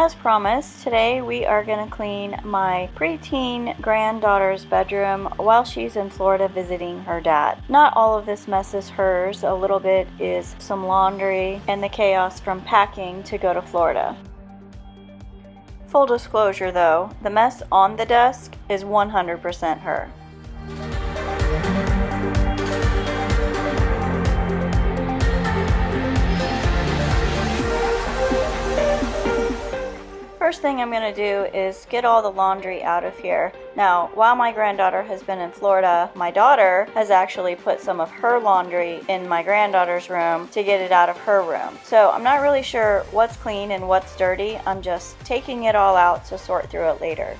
As promised, today we are going to clean my preteen granddaughter's bedroom while she's in Florida visiting her dad. Not all of this mess is hers. A little bit is some laundry and the chaos from packing to go to Florida. Full disclosure though, the mess on the desk is 100% her. First thing I'm going to do is get all the laundry out of here. Now, while my granddaughter has been in Florida, my daughter has actually put some of her laundry in my granddaughter's room to get it out of her room. So I'm not really sure what's clean and what's dirty. I'm just taking it all out to sort through it later.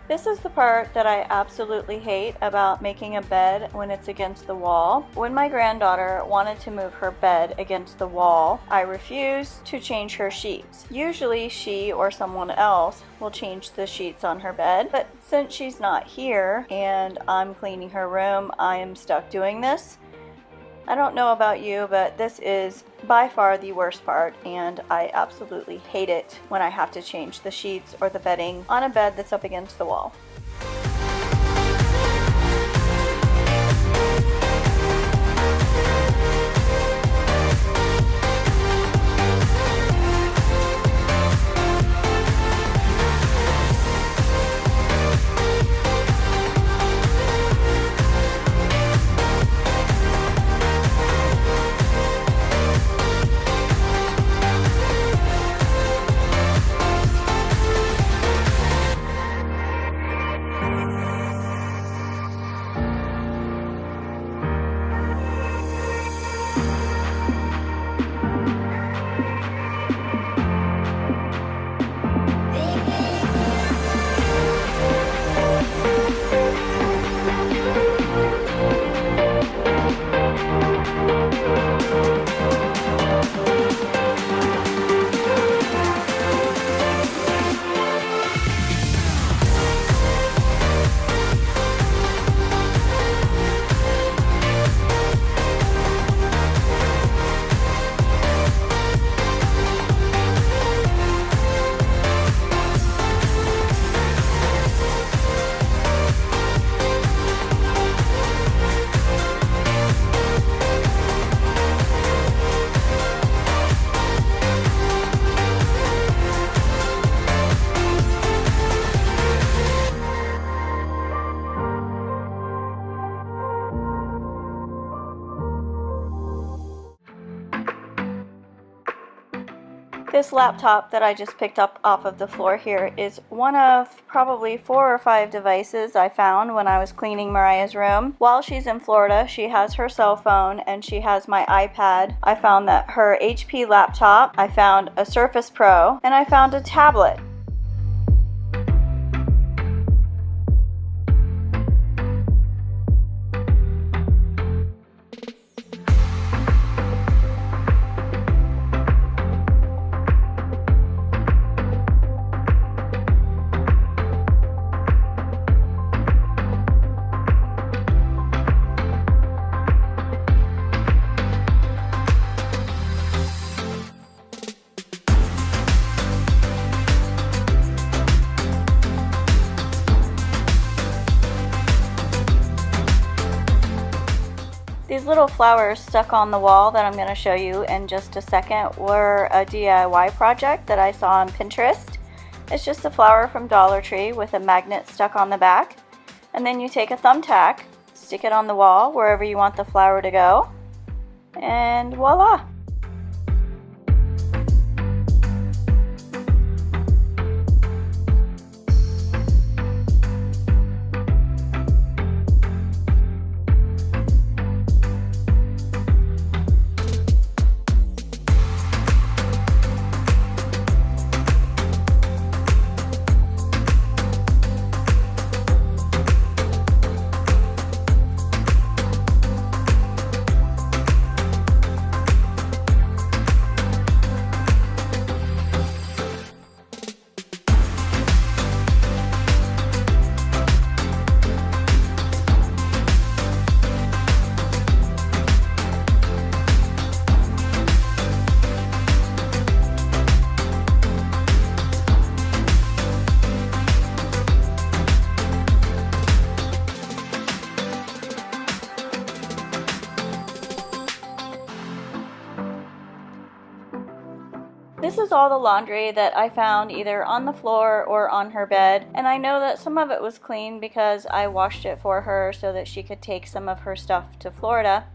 This is the part that I absolutely hate about making a bed when it's against the wall. When my granddaughter wanted to move her bed against the wall, I refused to change her sheets. Usually she or someone else will change the sheets on her bed, but since she's not here and I'm cleaning her room, I am stuck doing this. I don't know about you, but this is by far the worst part, and I absolutely hate it when I have to change the sheets or the bedding on a bed that's up against the wall. This laptop that I just picked up off of the floor here is one of probably 4 or 5 devices I found when I was cleaning Mariah's room. While she's in Florida, she has her cell phone and she has my iPad. I found that her HP laptop, I found a Surface Pro, and I found a tablet. These little flowers stuck on the wall that I'm going to show you in just a second were a DIY project that I saw on Pinterest. It's just a flower from Dollar Tree with a magnet stuck on the back. And then you take a thumbtack, stick it on the wall wherever you want the flower to go, and voila! all the laundry that I found either on the floor or on her bed, and I know that some of it was clean because I washed it for her so that she could take some of her stuff to Florida.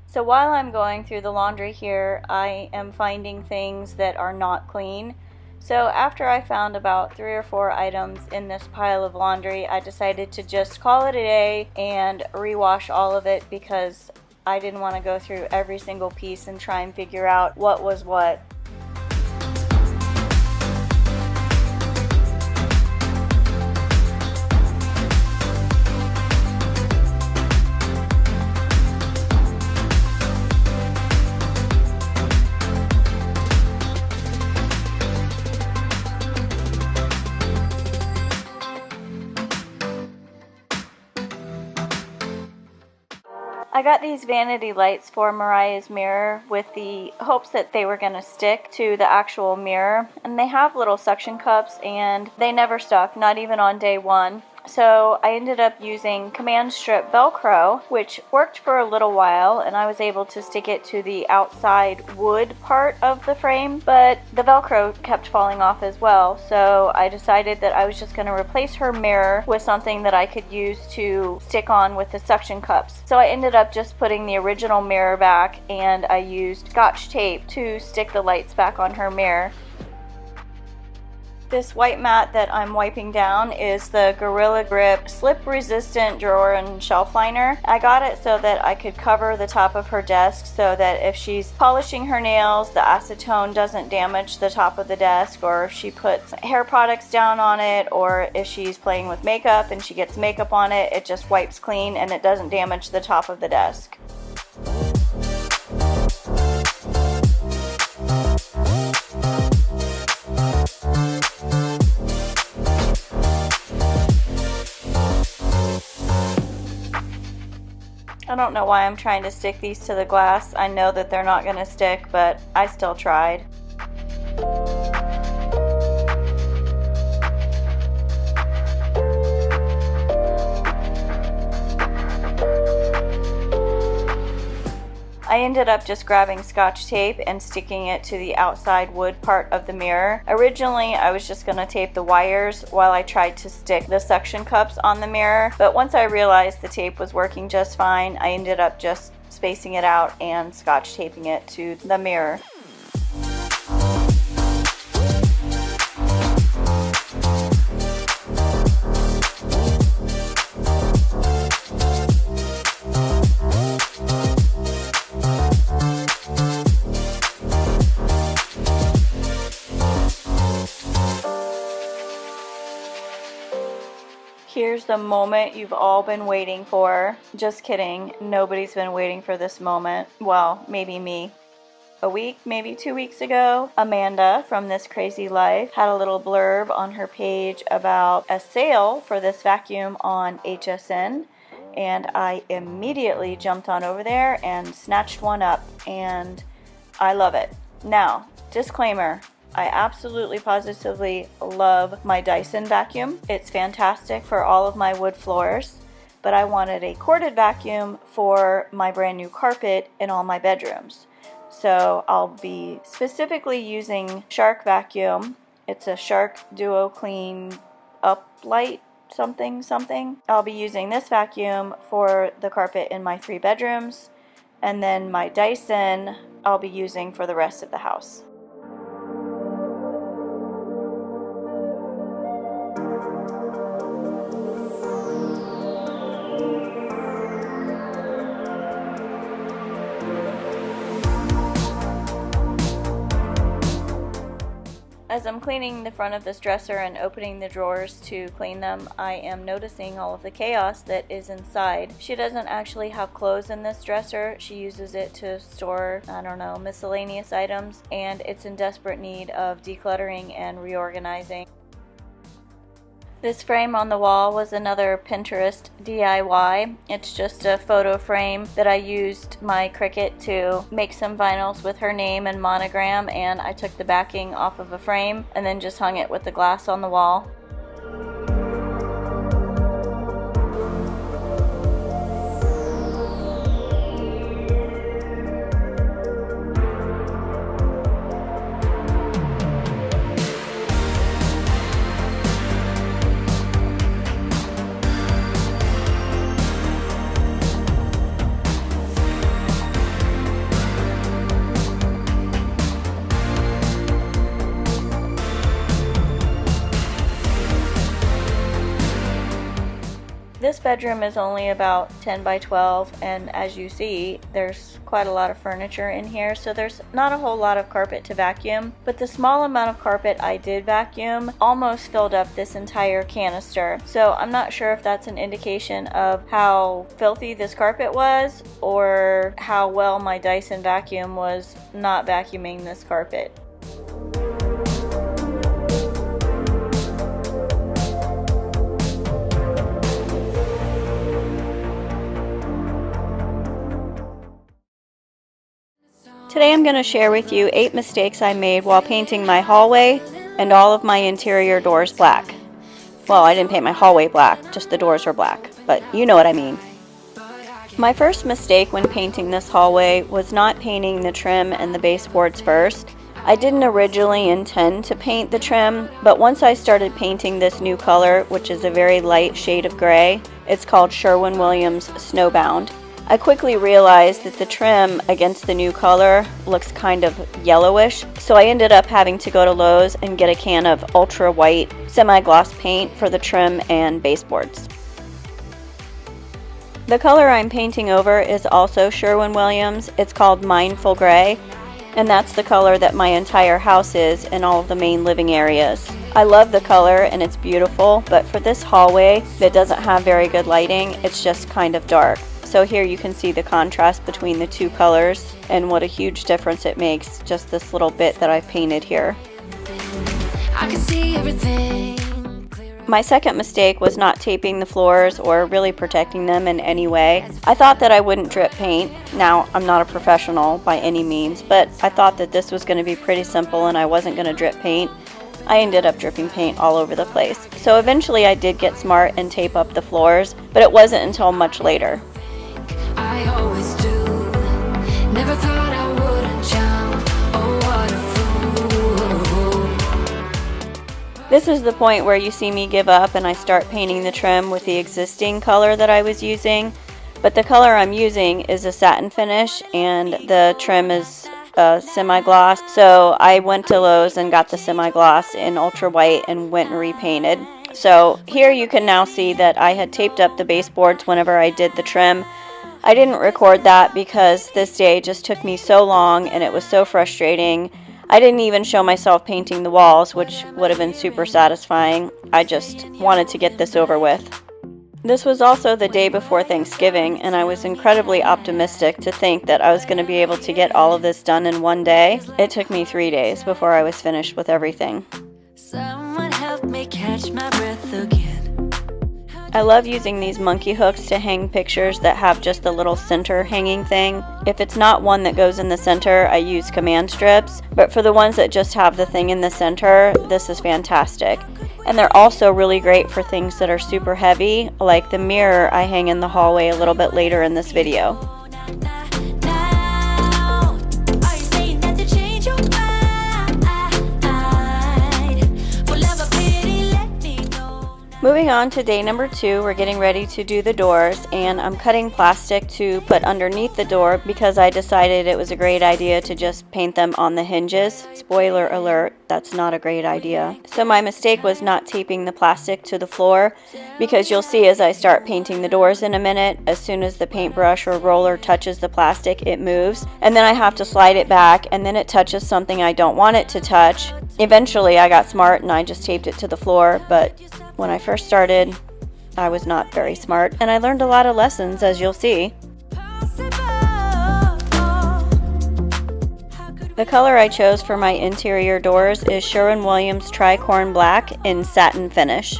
So while I'm going through the laundry here, I am finding things that are not clean. So after I found about 3 or 4 items in this pile of laundry, I decided to just call it a day and rewash all of it because I didn't want to go through every single piece and try and figure out what was what. I got these vanity lights for Mariah's mirror with the hopes that they were going to stick to the actual mirror, and they have little suction cups and they never stuck, not even on day one. So I ended up using Command Strip Velcro, which worked for a little while, and I was able to stick it to the outside wood part of the frame, but the Velcro kept falling off as well. So I decided that I was just going to replace her mirror with something that I could use to stick on with the suction cups. So I ended up just putting the original mirror back, and I used Scotch tape to stick the lights back on her mirror. This white mat that I'm wiping down is the Gorilla Grip slip resistant drawer and shelf liner. I got it so that I could cover the top of her desk so that if she's polishing her nails, the acetone doesn't damage the top of the desk, or if she puts hair products down on it, or if she's playing with makeup and she gets makeup on it, it just wipes clean and it doesn't damage the top of the desk. I don't know why I'm trying to stick these to the glass. I know that they're not going to stick, but I still tried. I ended up just grabbing Scotch tape and sticking it to the outside wood part of the mirror. Originally, I was just going to tape the wires while I tried to stick the suction cups on the mirror, but once I realized the tape was working just fine, I ended up just spacing it out and Scotch taping it to the mirror. Here's the moment you've all been waiting for. Just kidding. Nobody's been waiting for this moment. Well, maybe me. A week, maybe 2 weeks ago, Amanda from This Crazy Life had a little blurb on her page about a sale for this vacuum on HSN, and I immediately jumped on over there and snatched one up, and I love it. Now, disclaimer, I absolutely positively love my Dyson vacuum. It's fantastic for all of my wood floors, but I wanted a corded vacuum for my brand new carpet in all my bedrooms. So I'll be specifically using Shark Vacuum. It's a Shark Duo Clean Uplight something. I'll be using this vacuum for the carpet in my 3 bedrooms, and then my Dyson I'll be using for the rest of the house. As I'm cleaning the front of this dresser and opening the drawers to clean them, I am noticing all of the chaos that is inside. She doesn't actually have clothes in this dresser. She uses it to store, miscellaneous items, and it's in desperate need of decluttering and reorganizing. This frame on the wall was another Pinterest DIY. It's just a photo frame that I used my Cricut to make some vinyls with her name and monogram, and I took the backing off of a frame and then just hung it with the glass on the wall. This bedroom is only about 10 by 12, and as you see, there's quite a lot of furniture in here, so there's not a whole lot of carpet to vacuum, but the small amount of carpet I did vacuum almost filled up this entire canister. So I'm not sure if that's an indication of how filthy this carpet was or how well my Dyson vacuum was not vacuuming this carpet. Today I'm going to share with you 8 mistakes I made while painting my hallway and all of my interior doors black. Well, I didn't paint my hallway black, just the doors were black, but you know what I mean. My first mistake when painting this hallway was not painting the trim and the baseboards first. I didn't originally intend to paint the trim, but once I started painting this new color, which is a very light shade of gray, it's called Sherwin-Williams Snowbound. I quickly realized that the trim against the new color looks kind of yellowish, so I ended up having to go to Lowe's and get a can of ultra white semi-gloss paint for the trim and baseboards. The color I'm painting over is also Sherwin-Williams. It's called Mindful Gray, and that's the color that my entire house is in all of the main living areas. I love the color and it's beautiful, but for this hallway that doesn't have very good lighting, it's just kind of dark. So here you can see the contrast between the two colors and what a huge difference it makes, just this little bit that I've painted here. I can see everything. My second mistake was not taping the floors or really protecting them in any way. I thought that I wouldn't drip paint. Now, I'm not a professional by any means, but I thought that this was going to be pretty simple and I wasn't going to drip paint. I ended up dripping paint all over the place. So eventually I did get smart and tape up the floors, but it wasn't until much later. I always do. Never thought I wouldn't jump. Oh, what a fool. This is the point where you see me give up and I start painting the trim with the existing color that I was using. But the color I'm using is a satin finish and the trim is semi-gloss. So I went to Lowe's and got the semi-gloss in ultra white and went and repainted. So here you can now see that I had taped up the baseboards whenever I did the trim. I didn't record that because this day just took me so long and it was so frustrating. I didn't even show myself painting the walls, which would have been super satisfying. I just wanted to get this over with. This was also the day before Thanksgiving, and I was incredibly optimistic to think that I was going to be able to get all of this done in one day. It took me 3 days before I was finished with everything. Someone help me catch my breath again. I love using these monkey hooks to hang pictures that have just a little center hanging thing. If it's not one that goes in the center, I use command strips, but for the ones that just have the thing in the center, this is fantastic. And they're also really great for things that are super heavy, like the mirror I hang in the hallway a little bit later in this video. Moving on to day number 2, we're getting ready to do the doors, and I'm cutting plastic to put underneath the door because I decided it was a great idea to just paint them on the hinges. Spoiler alert, that's not a great idea. So my mistake was not taping the plastic to the floor, because you'll see as I start painting the doors in a minute, as soon as the paintbrush or roller touches the plastic, it moves, and then I have to slide it back, and then it touches something I don't want it to touch. Eventually I got smart and I just taped it to the floor, but when I first started, I was not very smart, and I learned a lot of lessons, as you'll see. The color I chose for my interior doors is Sherwin-Williams Tricorn Black in satin finish.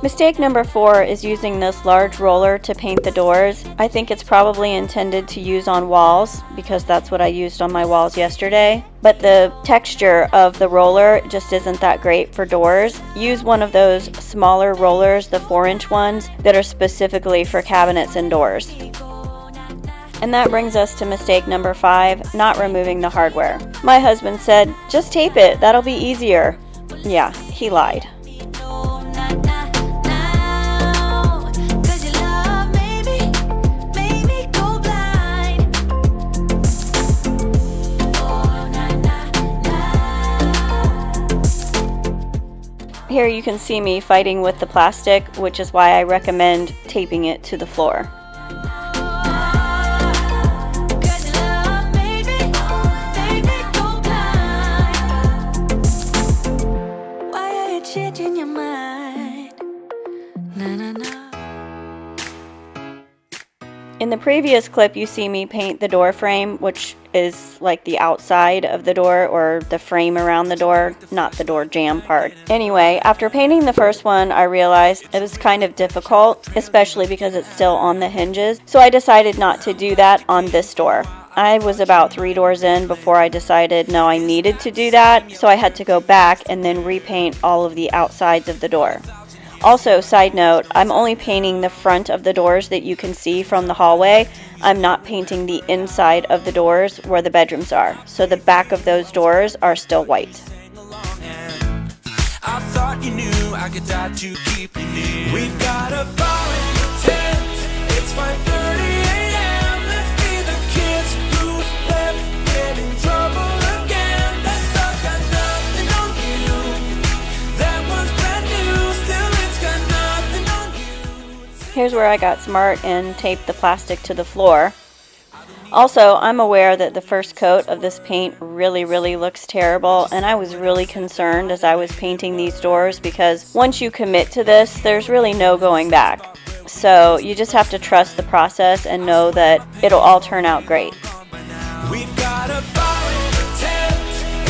Mistake number 4 is using this large roller to paint the doors. I think it's probably intended to use on walls because that's what I used on my walls yesterday. But the texture of the roller just isn't that great for doors. Use one of those smaller rollers, the 4-inch ones, that are specifically for cabinets and doors. And that brings us to mistake number 5, not removing the hardware. My husband said, just tape it, that'll be easier. Yeah, he lied. Here you can see me fighting with the plastic, which is why I recommend taping it to the floor. In the previous clip, you see me paint the door frame, which is like the outside of the door or the frame around the door, not the door jamb part. Anyway, after painting the first one, I realized it was kind of difficult, especially because it's still on the hinges. So I decided not to do that on this door. I was about 3 doors in before I decided no, I needed to do that. So I had to go back and then repaint all of the outsides of the door. Also, side note, I'm only painting the front of the doors that you can see from the hallway. I'm not painting the inside of the doors where the bedrooms are. So the back of those doors are still white. I thought you knew I could die to keep you near. We've got a fire in the tent. It's 5:30 a.m. Let's be the kids who left get in trouble again. That stuff got nothing on you. That was brand new, still it's got nothing on you. Here's where I got smart and taped the plastic to the floor. Also, I'm aware that the first coat of this paint really looks terrible, and I was really concerned as I was painting these doors because once you commit to this, there's really no going back. So you just have to trust the process and know that it'll all turn out great. We've got a fire in the tent.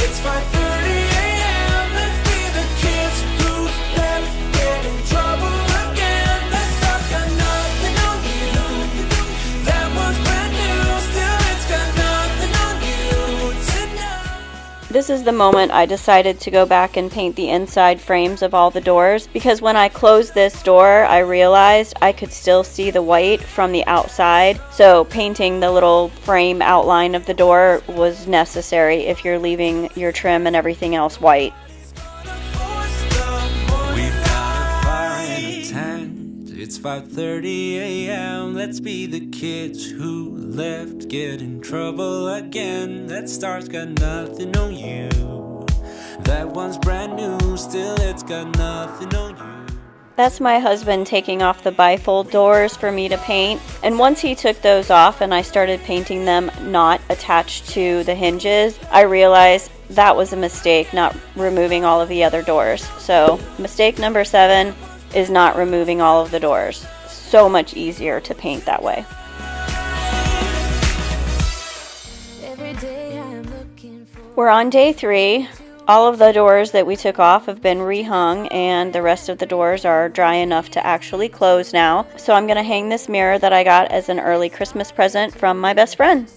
It's 5:30 a.m. Let's be the kids who left get in trouble again. That stuff's got nothing on you. That was brand new, still it's got nothing on you tonight. This is the moment I decided to go back and paint the inside frames of all the doors, because when I closed this door, I realized I could still see the white from the outside. So painting the little frame outline of the door was necessary if you're leaving your trim and everything else white. It's 5:30 a.m. Let's be the kids who left get in trouble again. That star's got nothing on you. That one's brand new, still it's got nothing on you. That's my husband taking off the bifold doors for me to paint. And once he took those off and I started painting them not attached to the hinges, I realized that was a mistake, not removing all of the other doors. So mistake number 7 is not removing all of the doors. So much easier to paint that way. We're on day 3. All of the doors that we took off have been rehung, and the rest of the doors are dry enough to actually close now. So I'm going to hang this mirror that I got as an early Christmas present from my best friend.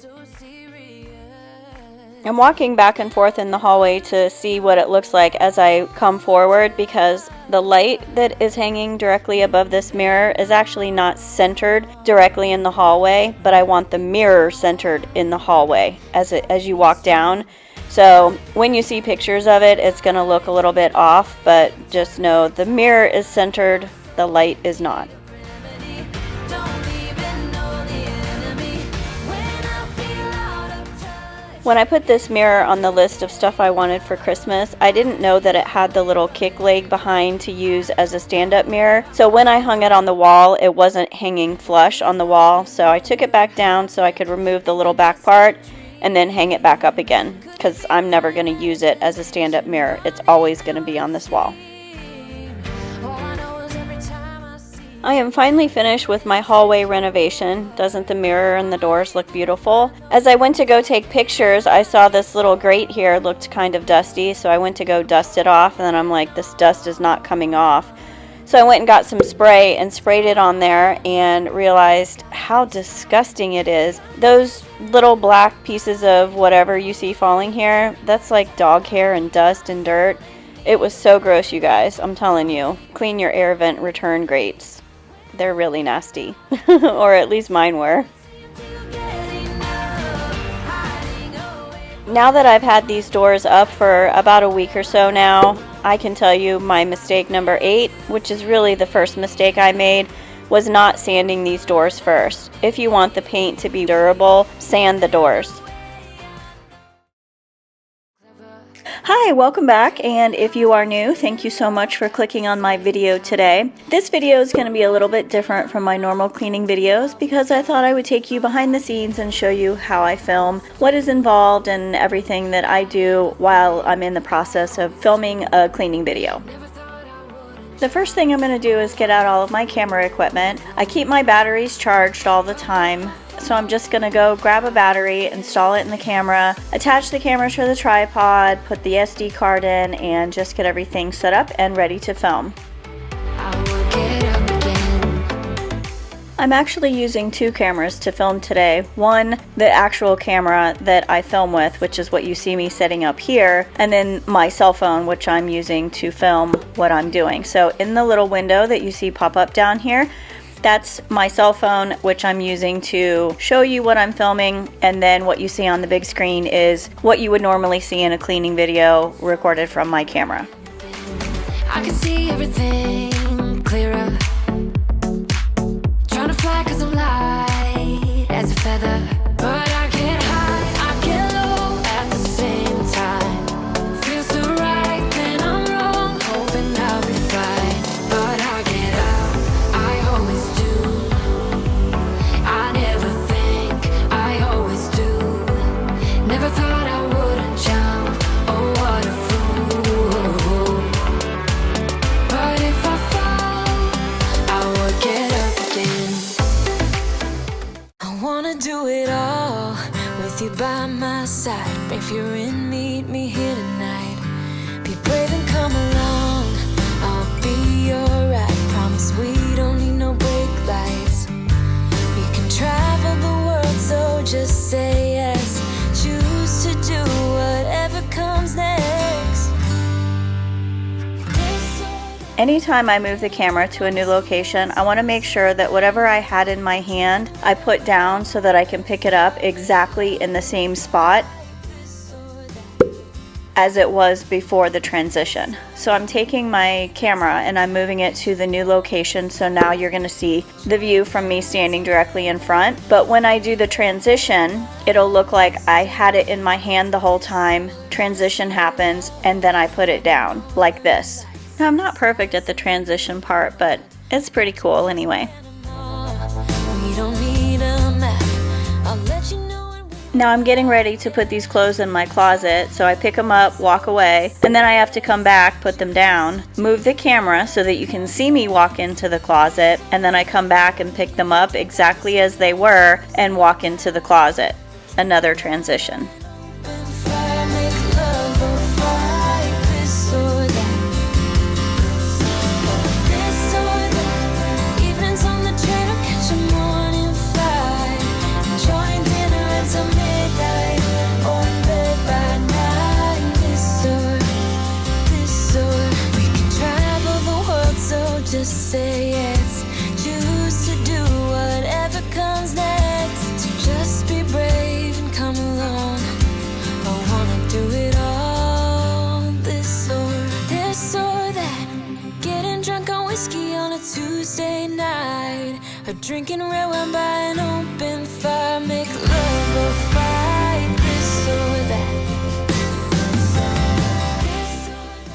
I'm walking back and forth in the hallway to see what it looks like as I come forward, because the light that is hanging directly above this mirror is actually not centered directly in the hallway, but I want the mirror centered in the hallway as you walk down. So when you see pictures of it, it's going to look a little bit off, but just know the mirror is centered, the light is not. When I put this mirror on the list of stuff I wanted for Christmas, I didn't know that it had the little kick leg behind to use as a stand-up mirror. So when I hung it on the wall, it wasn't hanging flush on the wall. So I took it back down so I could remove the little back part and then hang it back up again, because I'm never going to use it as a stand-up mirror. It's always going to be on this wall. I am finally finished with my hallway renovation. Doesn't the mirror and the doors look beautiful? As I went to go take pictures, I saw this little grate here looked kind of dusty, so I went to go dust it off, and then I'm like, this dust is not coming off. So I went and got some spray and sprayed it on there and realized how disgusting it is. Those little black pieces of whatever you see falling here, that's like dog hair and dust and dirt. It was so gross, you guys. I'm telling you. Clean your air vent return grates. They're really nasty, or at least mine were. Now that I've had these doors up for about a week or so now, I can tell you my mistake number 8, which is really the first mistake I made, was not sanding these doors first. If you want the paint to be durable, sand the doors. Hi, welcome back, and if you are new, thank you so much for clicking on my video today. This video is going to be a little bit different from my normal cleaning videos because I thought I would take you behind the scenes and show you how I film, what is involved, and everything that I do while I'm in the process of filming a cleaning video. The first thing I'm going to do is get out all of my camera equipment. I keep my batteries charged all the time. So I'm just going to go grab a battery, install it in the camera, attach the camera to the tripod, put the SD card in, and just get everything set up and ready to film. I'm actually using two cameras to film today. One, the actual camera that I film with, which is what you see me setting up here, and then my cell phone, which I'm using to film what I'm doing. So in the little window that you see pop up down here, that's my cell phone, which I'm using to show you what I'm filming, and then what you see on the big screen is what you would normally see in a cleaning video recorded from my camera. I can see everything clearer. Trying to fly 'cause I'm light as a feather, but I get high, I get low at the same time. Feels so right, then I'm wrong, hoping I'll be fine, but I get out, I always do. I never think, I always do. Never thought I wouldn't jump, oh what a fool. But if I fall, I would get up again. I wanna do it all with you by my side. If you're in, meet me here tonight. Be brave and come along, I'll be alright. Promise we don't need no brake lights. We can travel the world, so just say yes. Choose to do whatever comes next. Anytime I move the camera to a new location, I want to make sure that whatever I had in my hand, I put down so that I can pick it up exactly in the same spot as it was before the transition. So I'm taking my camera and I'm moving it to the new location, so now you're going to see the view from me standing directly in front. But when I do the transition, it'll look like I had it in my hand the whole time, transition happens, and then I put it down like this. Now, I'm not perfect at the transition part, but it's pretty cool anyway. We don't need a map. I'll let you know when we Now I'm getting ready to put these clothes in my closet, so I pick them up, walk away, and then I have to come back, put them down, move the camera so that you can see me walk into the closet, and then I come back and pick them up exactly as they were and walk into the closet. Another transition. open fire, make love or fight, this or that. This or that. Evenings on the train or catch a morning flight. Enjoying dinner until midnight, or in bed by night. This or we can travel the world, so just say yes. Choose to do whatever comes next. So just be brave and come along. I wanna do it all. This or that. Getting drunk on whiskey on a Tuesday night, or drinking red wine by an open fire. Make love or fight. This or that.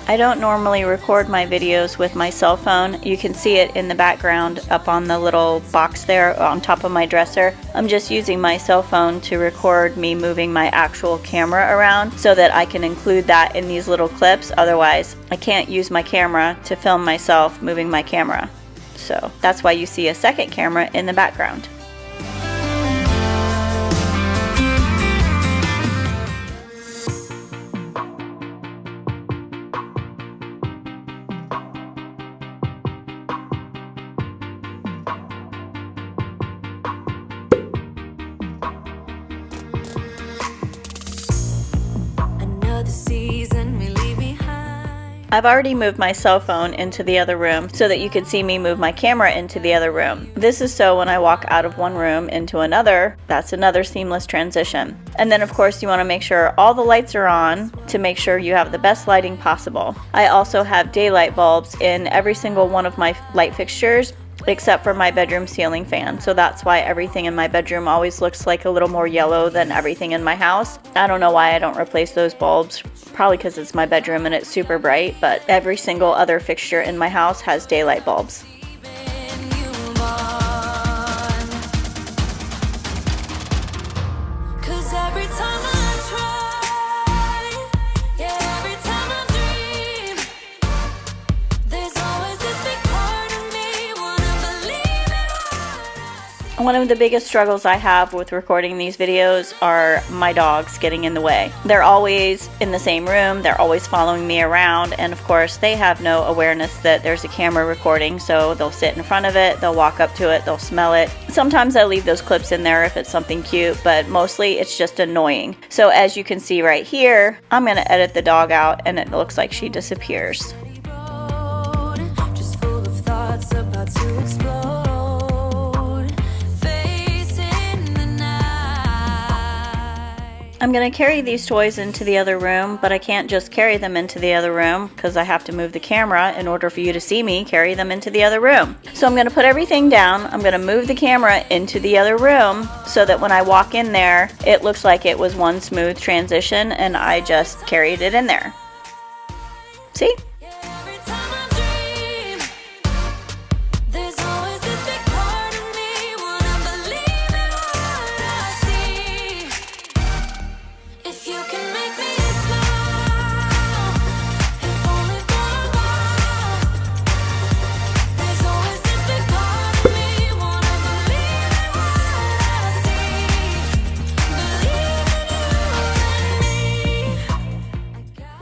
I don't normally record my videos with my cell phone. You can see it in the background up on the little box there on top of my dresser. I'm just using my cell phone to record me moving my actual camera around so that I can include that in these little clips. Otherwise, I can't use my camera to film myself moving my camera. So that's why you see a second camera in the background. Another season we leave behind. I've already moved my cell phone into the other room so that you can see me move my camera into the other room. This is so when I walk out of one room into another, that's another seamless transition. And then of course you want to make sure all the lights are on to make sure you have the best lighting possible. I also have daylight bulbs in every single one of my light fixtures except for my bedroom ceiling fan. So that's why everything in my bedroom always looks like a little more yellow than everything in my house. I don't know why I don't replace those bulbs. Probably because it's my bedroom and it's super bright, but every single other fixture in my house has daylight bulbs. One of the biggest struggles I have with recording these videos are my dogs getting in the way. They're always in the same room, they're always following me around, and of course they have no awareness that there's a camera recording, so they'll sit in front of it, they'll walk up to it, they'll smell it. Sometimes I leave those clips in there if it's something cute, but mostly it's just annoying. So as you can see right here, I'm going to edit the dog out and it looks like she disappears. I'm going to carry these toys into the other room, but I can't just carry them into the other room because I have to move the camera in order for you to see me carry them into the other room. So I'm going to put everything down, I'm going to move the camera into the other room so that when I walk in there, it looks like it was one smooth transition and I just carried it in there. See?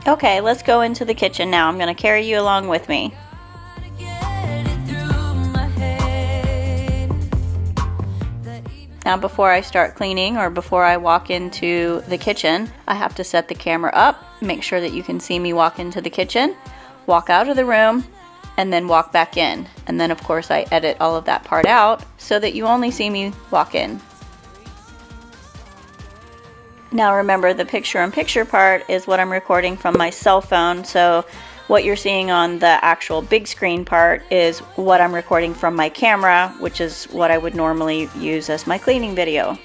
Okay, let's go into the kitchen now. I'm going to carry you along with me. Now before I start cleaning or before I walk into the kitchen, I have to set the camera up, make sure that you can see me walk into the kitchen, walk out of the room, and then walk back in. And then of course I edit all of that part out so that you only see me walk in. Now remember, the picture-in-picture part is what I'm recording from my cell phone, so what you're seeing on the actual big screen part is what I'm recording from my camera, which is what I would normally use as my cleaning video.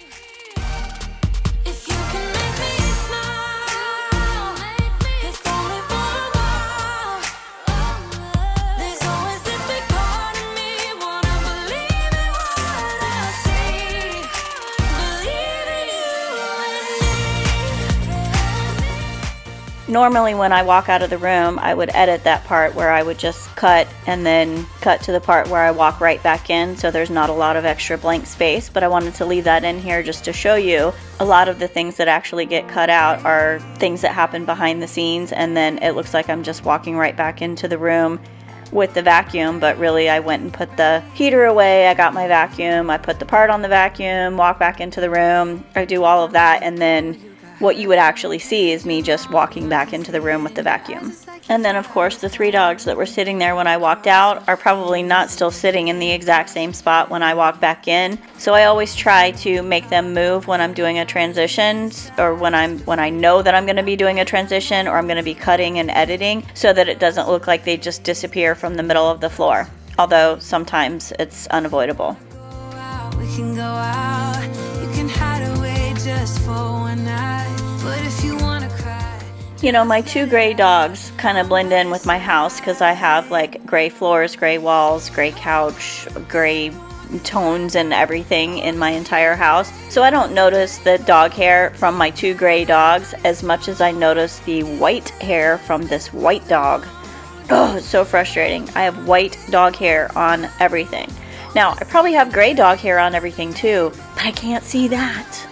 Normally when I walk out of the room, I would edit that part where I would just cut and then cut to the part where I walk right back in, so there's not a lot of extra blank space, but I wanted to leave that in here just to show you a lot of the things that actually get cut out are things that happen behind the scenes, and then it looks like I'm just walking right back into the room with the vacuum, but really I went and put the heater away, I got my vacuum, I put the part on the vacuum, walk back into the room, I do all of that, and then what you would actually see is me just walking back into the room with the vacuum. And then of course the 3 dogs that were sitting there when I walked out are probably not still sitting in the exact same spot when I walk back in. So I always try to make them move when I'm doing a transition, or when I know that I'm going to be doing a transition or I'm going to be cutting and editing, so that it doesn't look like they just disappear from the middle of the floor. Although sometimes it's unavoidable. We can go out, you can hide away just for one night. But if you wanna cry, you know, my 2 gray dogs kind of blend in with my house because I have like gray floors, gray walls, gray couch, gray tones and everything in my entire house. So I don't notice the dog hair from my 2 gray dogs as much as I notice the white hair from this white dog. Oh, it's so frustrating. I have white dog hair on everything. Now, I probably have gray dog hair on everything too, but I can't see that.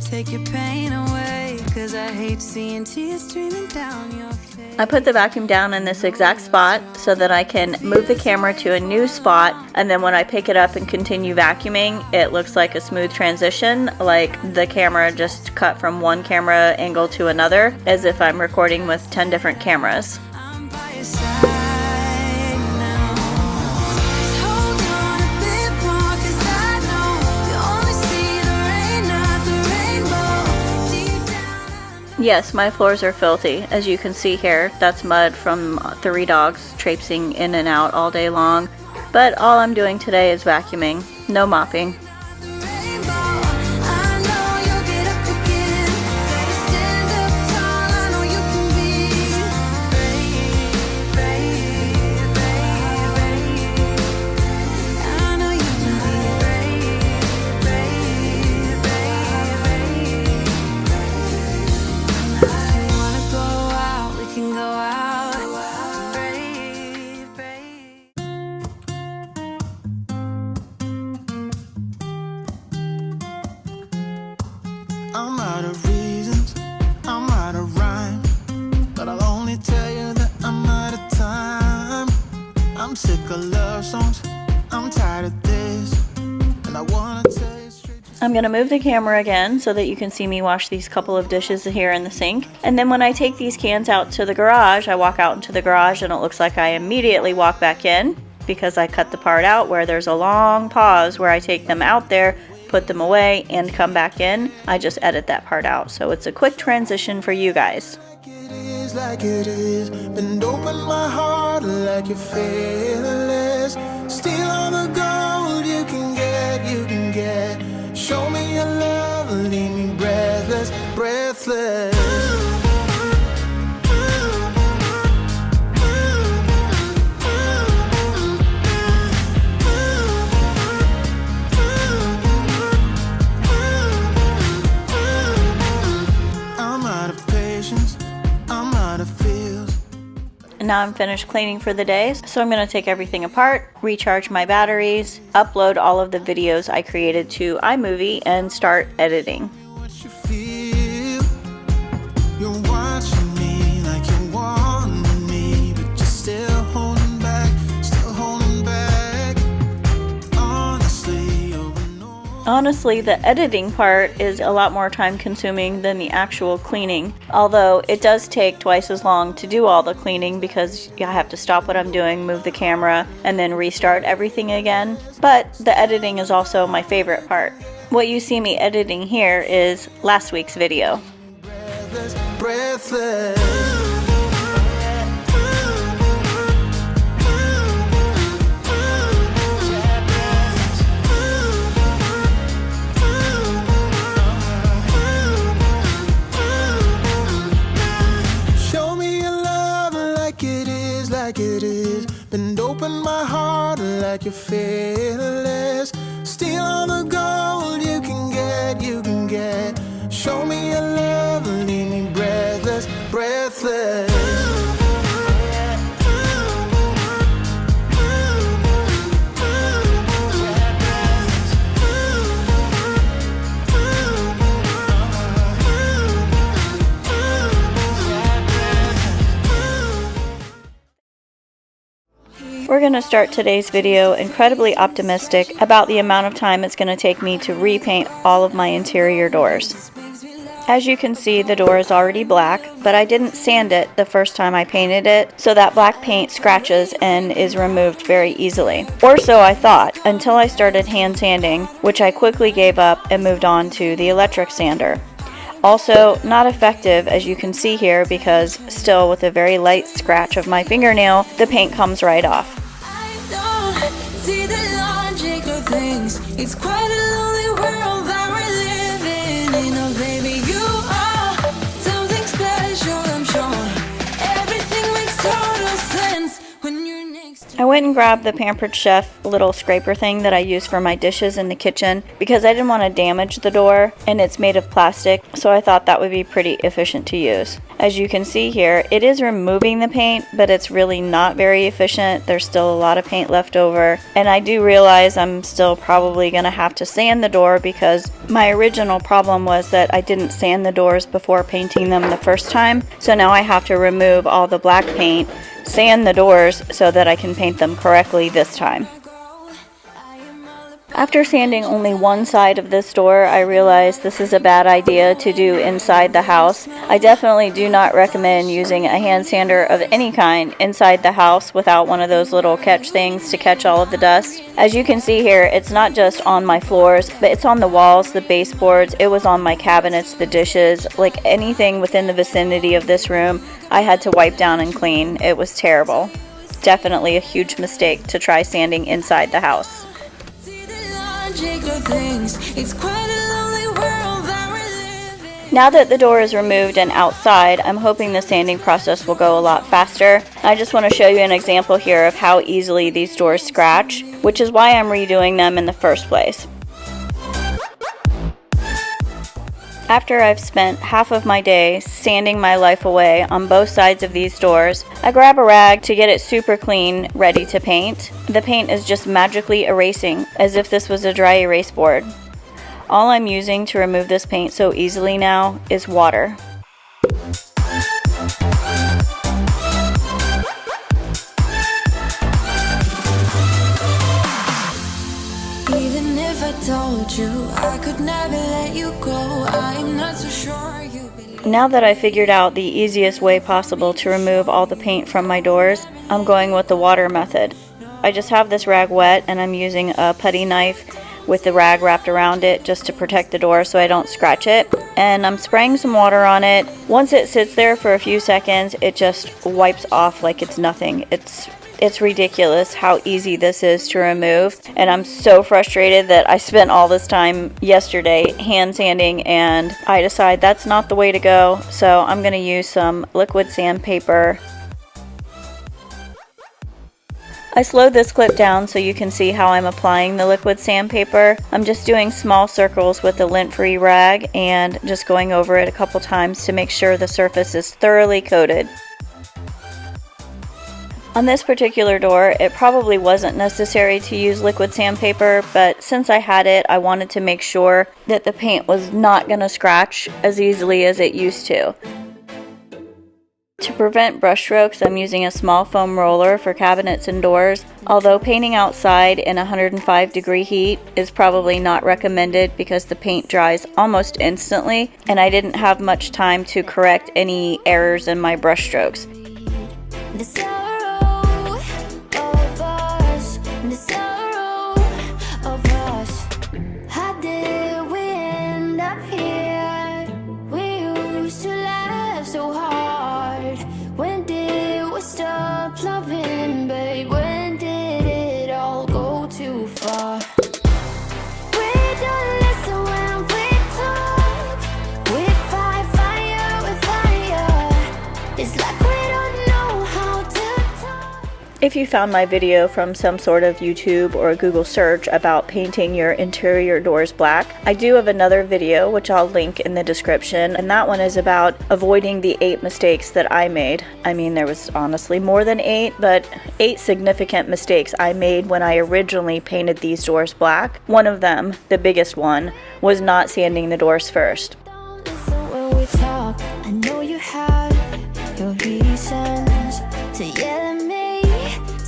Take your pain away, 'cause I hate seeing tears streaming down your face. I put the vacuum down in this exact spot so that I can move the camera to a new spot, and then when I pick it up and continue vacuuming, it looks like a smooth transition, like the camera just cut from one camera angle to another, as if I'm recording with 10 different cameras. I'm Yes, my floors are filthy. As you can see here, that's mud from 3 dogs traipsing in and out all day long. But all I'm doing today is vacuuming, no mopping. I'm out of reasons, I'm out of rhyme, but I'll only tell you that I'm out of time. I'm sick of love songs, I'm tired of this, and I wanna tell you straight. I'm gonna move the camera again so that you can see me wash these couple of dishes here in the sink. And then when I take these cans out to the garage, I walk out into the garage and it looks like I immediately walk back in because I cut the part out where there's a long pause where I take them out there, put them away, and come back in. I just edit that part out, so it's a quick transition for you guys. Like it is, bend open my heart like you're fearless. Steal all the gold you can get. Show me your love, leave me breathless, breathless. And now I'm finished cleaning for the day, so I'm going to take everything apart, recharge my batteries, upload all of the videos I created to iMovie, and start editing. What you feel, you're watching me like you want me, but you're still holding back, Honestly, the editing part is a lot more time consuming than the actual cleaning, although it does take twice as long to do all the cleaning because I have to stop what I'm doing, move the camera, and then restart everything again. But the editing is also my favorite part. What you see me editing here is last week's video. breathless. Like it is, bend open my heart like you're fearless. Steal all the gold you can get. Show me your love, leave me breathless, breathless. We're going to start today's video incredibly optimistic about the amount of time it's going to take me to repaint all of my interior doors. As you can see, the door is already black, but I didn't sand it the first time I painted it, so that black paint scratches and is removed very easily. Or so I thought, until I started hand sanding, which I quickly gave up and moved on to the electric sander. Also, not effective, as you can see here, because still with a very light scratch of my fingernail, the paint comes right off. I don't see the logic of things. It's quite a lonely world that we're living in. Oh, baby, you are something special, I'm sure. Everything makes total sense when you're next to me. I went and grabbed the Pampered Chef little scraper thing that I use for my dishes in the kitchen because I didn't want to damage the door, and it's made of plastic, so I thought that would be pretty efficient to use. As you can see here, it is removing the paint, but it's really not very efficient. There's still a lot of paint left over, and I do realize I'm still probably going to have to sand the door because my original problem was that I didn't sand the doors before painting them the first time, so now I have to remove all the black paint, sand the doors so that I can paint them correctly this time. After sanding only one side of this door, I realized this is a bad idea to do inside the house. I definitely do not recommend using a hand sander of any kind inside the house without one of those little catch things to catch all of the dust. As you can see here, it's not just on my floors, but it's on the walls, the baseboards, it was on my cabinets, the dishes, like anything within the vicinity of this room, I had to wipe down and clean. It was terrible. Definitely a huge mistake to try sanding inside the house. Now that the door is removed and outside, I'm hoping the sanding process will go a lot faster. I just want to show you an example here of how easily these doors scratch, which is why I'm redoing them in the first place. After I've spent half of my day sanding my life away on both sides of these doors, I grab a rag to get it super clean, ready to paint. The paint is just magically erasing, as if this was a dry erase board. All I'm using to remove this paint so easily now is water. Even if I told you I could never let you go, I'm not so sure you believe. Now that I figured out the easiest way possible to remove all the paint from my doors, I'm going with the water method. I just have this rag wet and I'm using a putty knife with the rag wrapped around it just to protect the door so I don't scratch it. And I'm spraying some water on it. Once it sits there for a few seconds, it just wipes off like it's nothing. It's ridiculous how easy this is to remove, and I'm so frustrated that I spent all this time yesterday hand sanding, and I decide that's not the way to go, so I'm going to use some liquid sandpaper. I slowed this clip down so you can see how I'm applying the liquid sandpaper. I'm just doing small circles with the lint-free rag and just going over it a couple times to make sure the surface is thoroughly coated. On this particular door, it probably wasn't necessary to use liquid sandpaper, but since I had it, I wanted to make sure that the paint was not going to scratch as easily as it used to. To prevent brush strokes, I'm using a small foam roller for cabinets and doors. Although painting outside in 105-degree heat is probably not recommended because the paint dries almost instantly, and I didn't have much time to correct any errors in my brush strokes. The sorrow of us, the sorrow of us. How did we end up here? We used to laugh so hard. When did we stop loving, babe? When did it all go too far? We don't listen when we talk. We fight fire with fire. It's like we don't know how to talk. If you found my video from some sort of YouTube or Google search about painting your interior doors black, I do have another video which I'll link in the description, and that one is about avoiding the 8 mistakes that I made. I mean, there was honestly more than 8, but 8 significant mistakes I made when I originally painted these doors black. One of them, the biggest one, was not sanding the doors first. Don't listen when we talk. I know you have your reasons to yell at me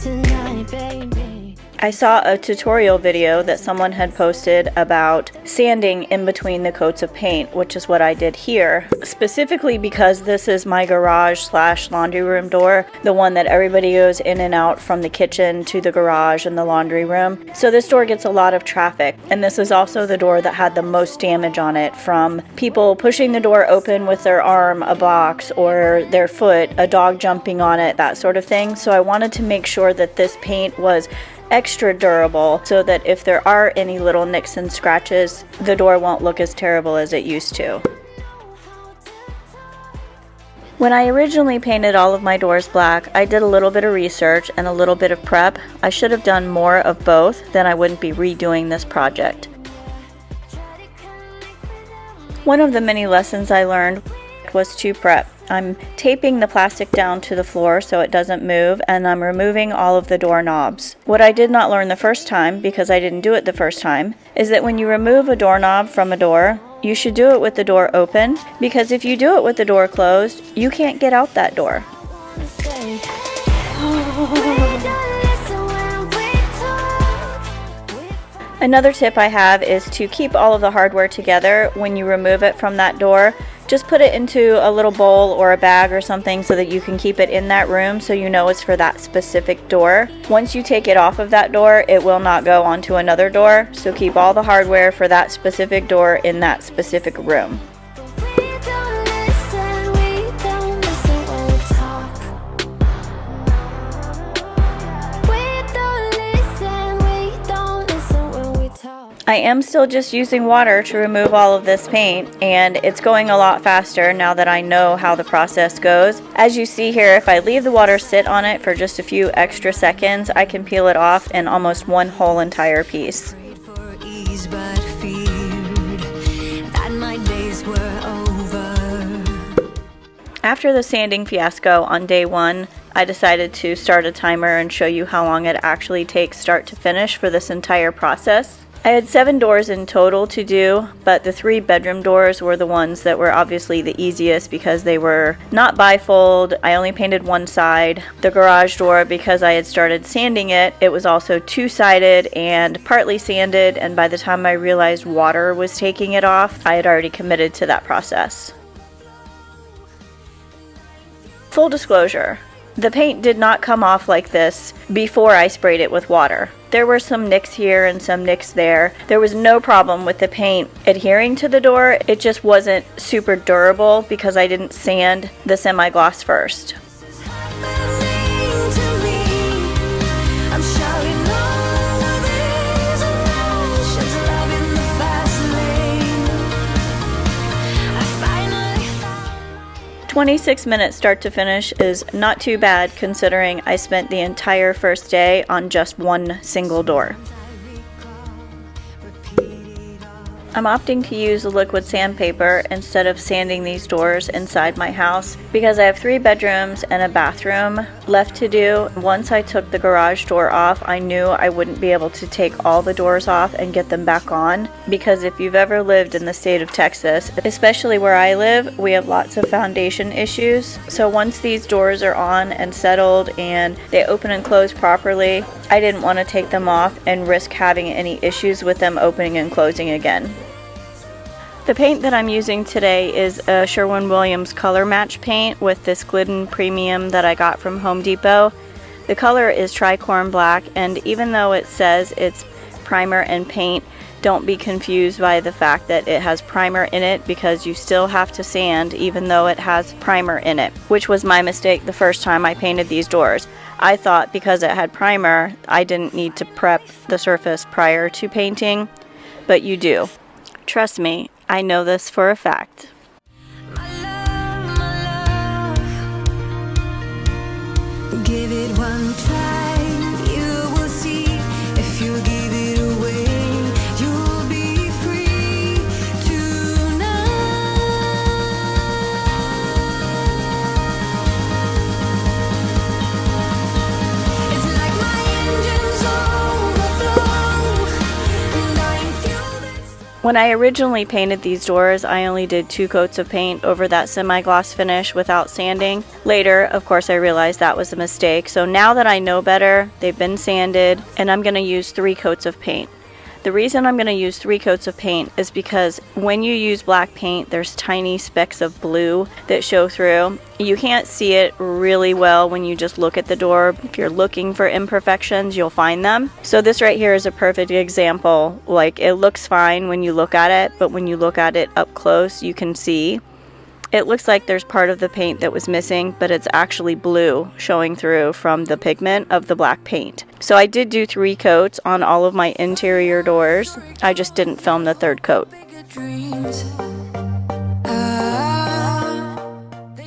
tonight, baby. I saw a tutorial video that someone had posted about sanding in between the coats of paint, which is what I did here, specifically because this is my garage/laundry room door, the one that everybody goes in and out from the kitchen to the garage and the laundry room. So this door gets a lot of traffic, and this is also the door that had the most damage on it, from people pushing the door open with their arm, a box, or their foot, a dog jumping on it, that sort of thing. So I wanted to make sure that this paint was extra durable so that if there are any little nicks and scratches, the door won't look as terrible as it used to. When I originally painted all of my doors black, I did a little bit of research and a little bit of prep. I should have done more of both, then I wouldn't be redoing this project. One of the many lessons I learned was to prep. I'm taping the plastic down to the floor so it doesn't move, and I'm removing all of the doorknobs. What I did not learn the first time, because I didn't do it the first time, is that when you remove a doorknob from a door, you should do it with the door open, because if you do it with the door closed, you can't get out that door. Another tip I have is to keep all of the hardware together when you remove it from that door. Just put it into a little bowl or a bag or something so that you can keep it in that room so you know it's for that specific door. Once you take it off of that door, it will not go onto another door, so keep all the hardware for that specific door in that specific room. We don't listen when we talk. We don't listen when we talk. I am still just using water to remove all of this paint, and it's going a lot faster now that I know how the process goes. As you see here, if I leave the water sit on it for just a few extra seconds, I can peel it off in almost one whole entire piece. For ease, but feared that my days were over. After the sanding fiasco on day 1, I decided to start a timer and show you how long it actually takes start to finish for this entire process. I had 7 doors in total to do, but the 3 bedroom doors were the ones that were obviously the easiest because they were not bifold. I only painted one side. The garage door, because I had started sanding it, it was also 2-sided and partly sanded, and by the time I realized water was taking it off, I had already committed to that process. Full disclosure, the paint did not come off like this before I sprayed it with water. There were some nicks here and some nicks there. There was no problem with the paint adhering to the door. It just wasn't super durable because I didn't sand the semi-gloss first. Happening to me. I'm shouting all of these emotions, loving the fast lane. I finally found 26 minutes start to finish is not too bad considering I spent the entire first day on just one single door. I'm opting to use liquid sandpaper instead of sanding these doors inside my house because I have 3 bedrooms and a bathroom left to do. Once I took the garage door off, I knew I wouldn't be able to take all the doors off and get them back on, because if you've ever lived in the state of Texas, especially where I live, we have lots of foundation issues. So once these doors are on and settled and they open and close properly, I didn't want to take them off and risk having any issues with them opening and closing again. The paint that I'm using today is a Sherwin-Williams color match paint with this Glidden Premium that I got from Home Depot. The color is tricorn black, and even though it says it's primer and paint, don't be confused by the fact that it has primer in it, because you still have to sand even though it has primer in it, which was my mistake the first time I painted these doors. I thought because it had primer, I didn't need to prep the surface prior to painting, but you do. Trust me, I know this for a fact. my love. Give it one try, you will see. If you give it away, you'll be free tonight. It's like my engine's overflow, and I ain't fueled it. When I originally painted these doors, I only did 2 coats of paint over that semi-gloss finish without sanding. Later, of course, I realized that was a mistake. So now that I know better, they've been sanded, and I'm going to use 3 coats of paint. The reason I'm going to use 3 coats of paint is because when you use black paint, there's tiny specks of blue that show through. You can't see it really well when you just look at the door. If you're looking for imperfections, you'll find them. So this right here is a perfect example. Like, it looks fine when you look at it, but when you look at it up close, you can see it looks like there's part of the paint that was missing, but it's actually blue showing through from the pigment of the black paint. So I did do 3 coats on all of my interior doors. I just didn't film the 3rd coat. Dreams.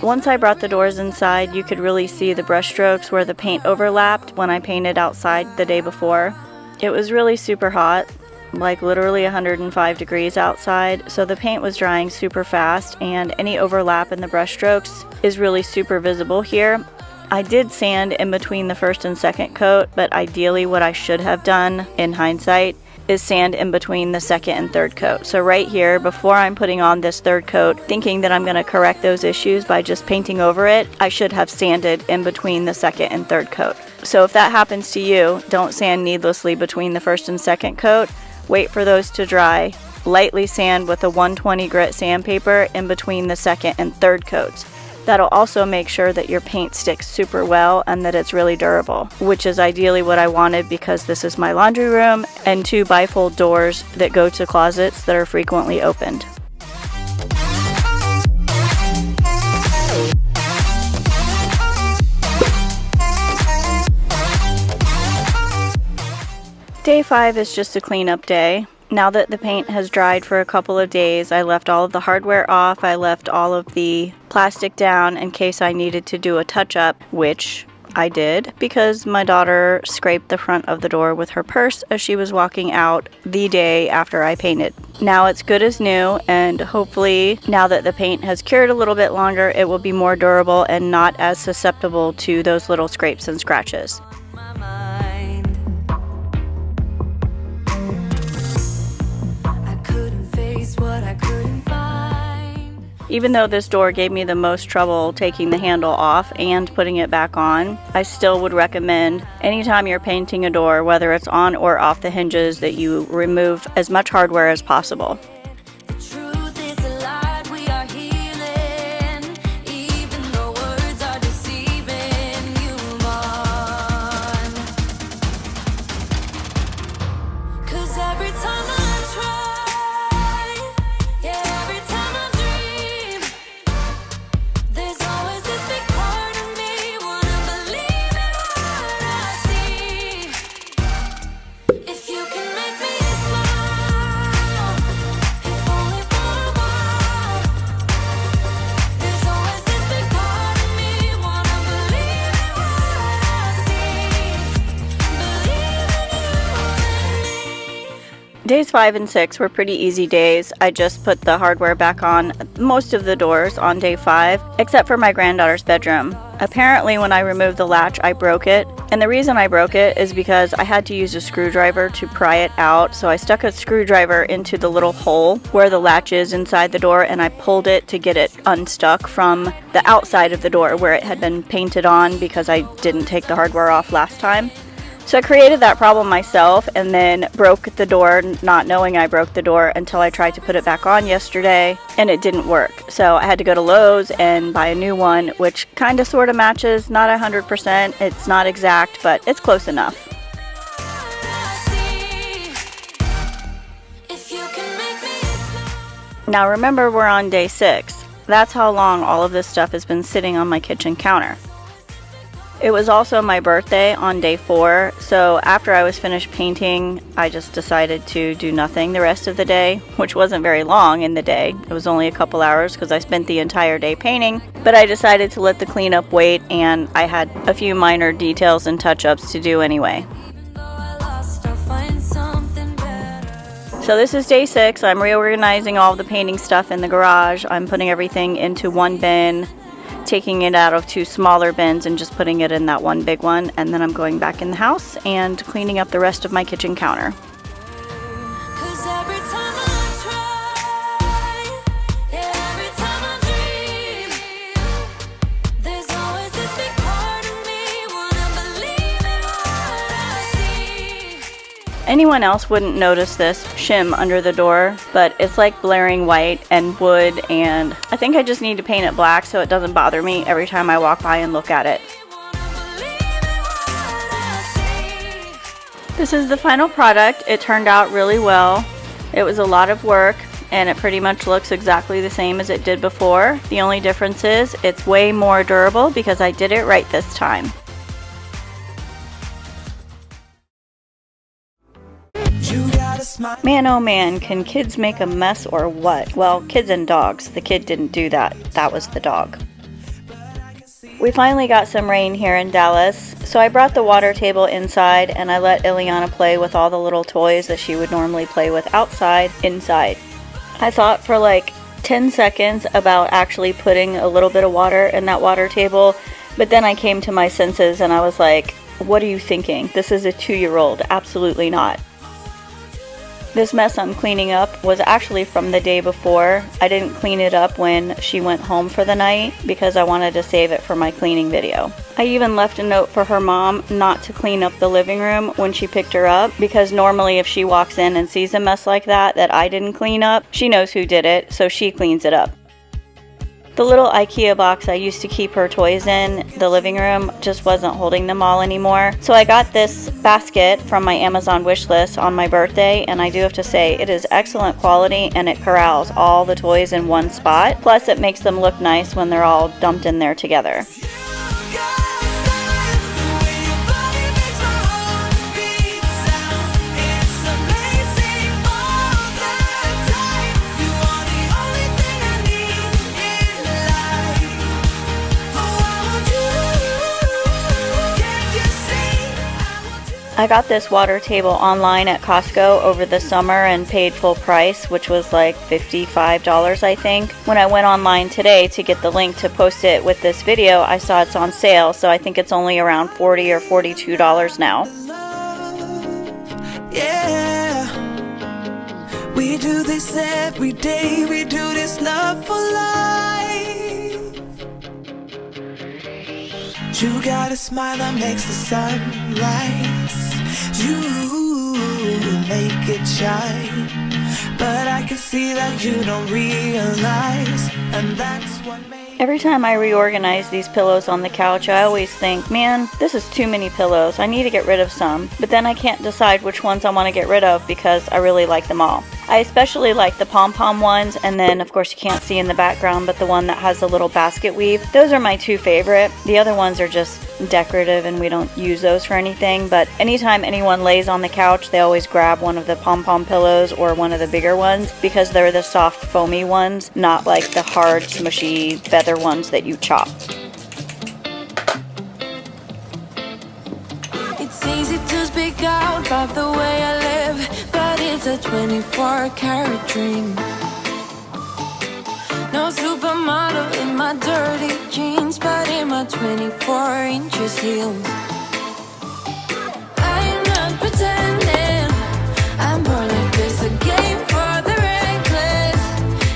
Once I brought the doors inside, you could really see the brush strokes where the paint overlapped when I painted outside the day before. It was really super hot, like literally 105 degrees outside, so the paint was drying super fast, and any overlap in the brush strokes is really super visible here. I did sand in between the 1st and 2nd coat, but ideally what I should have done in hindsight is sand in between the 2nd and 3rd coat. So right here, before I'm putting on this 3rd coat, thinking that I'm going to correct those issues by just painting over it, I should have sanded in between the 2nd and 3rd coat. So if that happens to you, don't sand needlessly between the 1st and 2nd coat. Wait for those to dry. Lightly sand with a 120 grit sandpaper in between the second and third coats. That'll also make sure that your paint sticks super well and that it's really durable, which is ideally what I wanted because this is my laundry room and 2 bifold doors that go to closets that are frequently opened. Day 5 is just a cleanup day. Now that the paint has dried for a couple of days, I left all of the hardware off. I left all of the plastic down in case I needed to do a touch-up, which I did because my daughter scraped the front of the door with her purse as she was walking out the day after I painted. Now it's good as new, and hopefully now that the paint has cured a little bit longer, it will be more durable and not as susceptible to those little scrapes and scratches. My mind. I couldn't face what I couldn't find. Even though this door gave me the most trouble taking the handle off and putting it back on, I still would recommend anytime you're painting a door, whether it's on or off the hinges, that you remove as much hardware as possible. The truth is a lie, we are healing. Even though words are deceiving, you move on. 'Cause every time I try, yeah, every time I dream, there's always this big part of me wanna believe in what I see. If you can make me smile, if only for a while, there's always this big part of me wanna believe in what I see. Believe in you and me. Days 5 and 6 were pretty easy days. I just put the hardware back on most of the doors on day 5, except for my granddaughter's bedroom. Apparently when I removed the latch, I broke it. And the reason I broke it is because I had to use a screwdriver to pry it out. So I stuck a screwdriver into the little hole where the latch is inside the door, and I pulled it to get it unstuck from the outside of the door where it had been painted on because I didn't take the hardware off last time. So I created that problem myself and then broke the door, not knowing I broke the door until I tried to put it back on yesterday, and it didn't work. So I had to go to Lowe's and buy a new one, which kind of sort of matches, not 100%. It's not exact, but it's close enough. If you can make me smile. Now remember, we're on day 6. That's how long all of this stuff has been sitting on my kitchen counter. It was also my birthday on day 4, so after I was finished painting, I just decided to do nothing the rest of the day, which wasn't very long in the day. It was only a couple hours because I spent the entire day painting, but I decided to let the cleanup wait, and I had a few minor details and touch-ups to do anyway. Even though I lost, I'll find something better. So this is day 6. I'm reorganizing all of the painting stuff in the garage. I'm putting everything into one bin, taking it out of 2 smaller bins and just putting it in that one big one, and then I'm going back in the house and cleaning up the rest of my kitchen counter. 'Cause every time I try, yeah, every time I dream, there's always this big part of me wanna believe in what I see. Anyone else wouldn't notice this shim under the door, but it's like blaring white and wood, and I think I just need to paint it black so it doesn't bother me every time I walk by and look at it. This is the final product. It turned out really well. It was a lot of work, and it pretty much looks exactly the same as it did before. The only difference is it's way more durable because I did it right this time. Man, oh man, can kids make a mess or what? Well, kids and dogs. The kid didn't do that. That was the dog. We finally got some rain here in Dallas, so I brought the water table inside and I let Ileana play with all the little toys that she would normally play with outside, inside. I thought for like 10 seconds about actually putting a little bit of water in that water table, but then I came to my senses and I was like, what are you thinking? This is a 2-year-old. Absolutely not. This mess I'm cleaning up was actually from the day before. I didn't clean it up when she went home for the night because I wanted to save it for my cleaning video. I even left a note for her mom not to clean up the living room when she picked her up, because normally if she walks in and sees a mess like that I didn't clean up, she knows who did it, so she cleans it up. The little IKEA box I used to keep her toys in the living room just wasn't holding them all anymore. So I got this basket from my Amazon wish list on my birthday, and I do have to say it is excellent quality and it corrals all the toys in one spot. Plus it makes them look nice when they're all dumped in there together. I got this water table online at Costco over the summer and paid full price, which was like $55 I think. When I went online today to get the link to post it with this video, I saw it's on sale, so I think it's only around $40 or $42 now. Yeah, we do this every day, we do this love for life. You got a smile that makes the sun rise. You make it shine, but I can see that you don't realize, and that's what makes. Every time I reorganize these pillows on the couch, I always think, man, this is too many pillows. I need to get rid of some. But then I can't decide which ones I want to get rid of because I really like them all. I especially like the pom-pom ones, and then of course you can't see in the background, but the one that has the little basket weave. Those are my two favorite. The other ones are just decorative and we don't use those for anything, but anytime anyone lays on the couch, they always grab one of the pom-pom pillows or one of the bigger ones because they're the soft foamy ones, not like the hard smushy feather ones that you chop. It's easy to speak out about the way I live, but it's a 24-karat dream. No supermodel in my dirty jeans, but in my 24 inches heels. I'm not pretending, I'm born like this, a game for the reckless.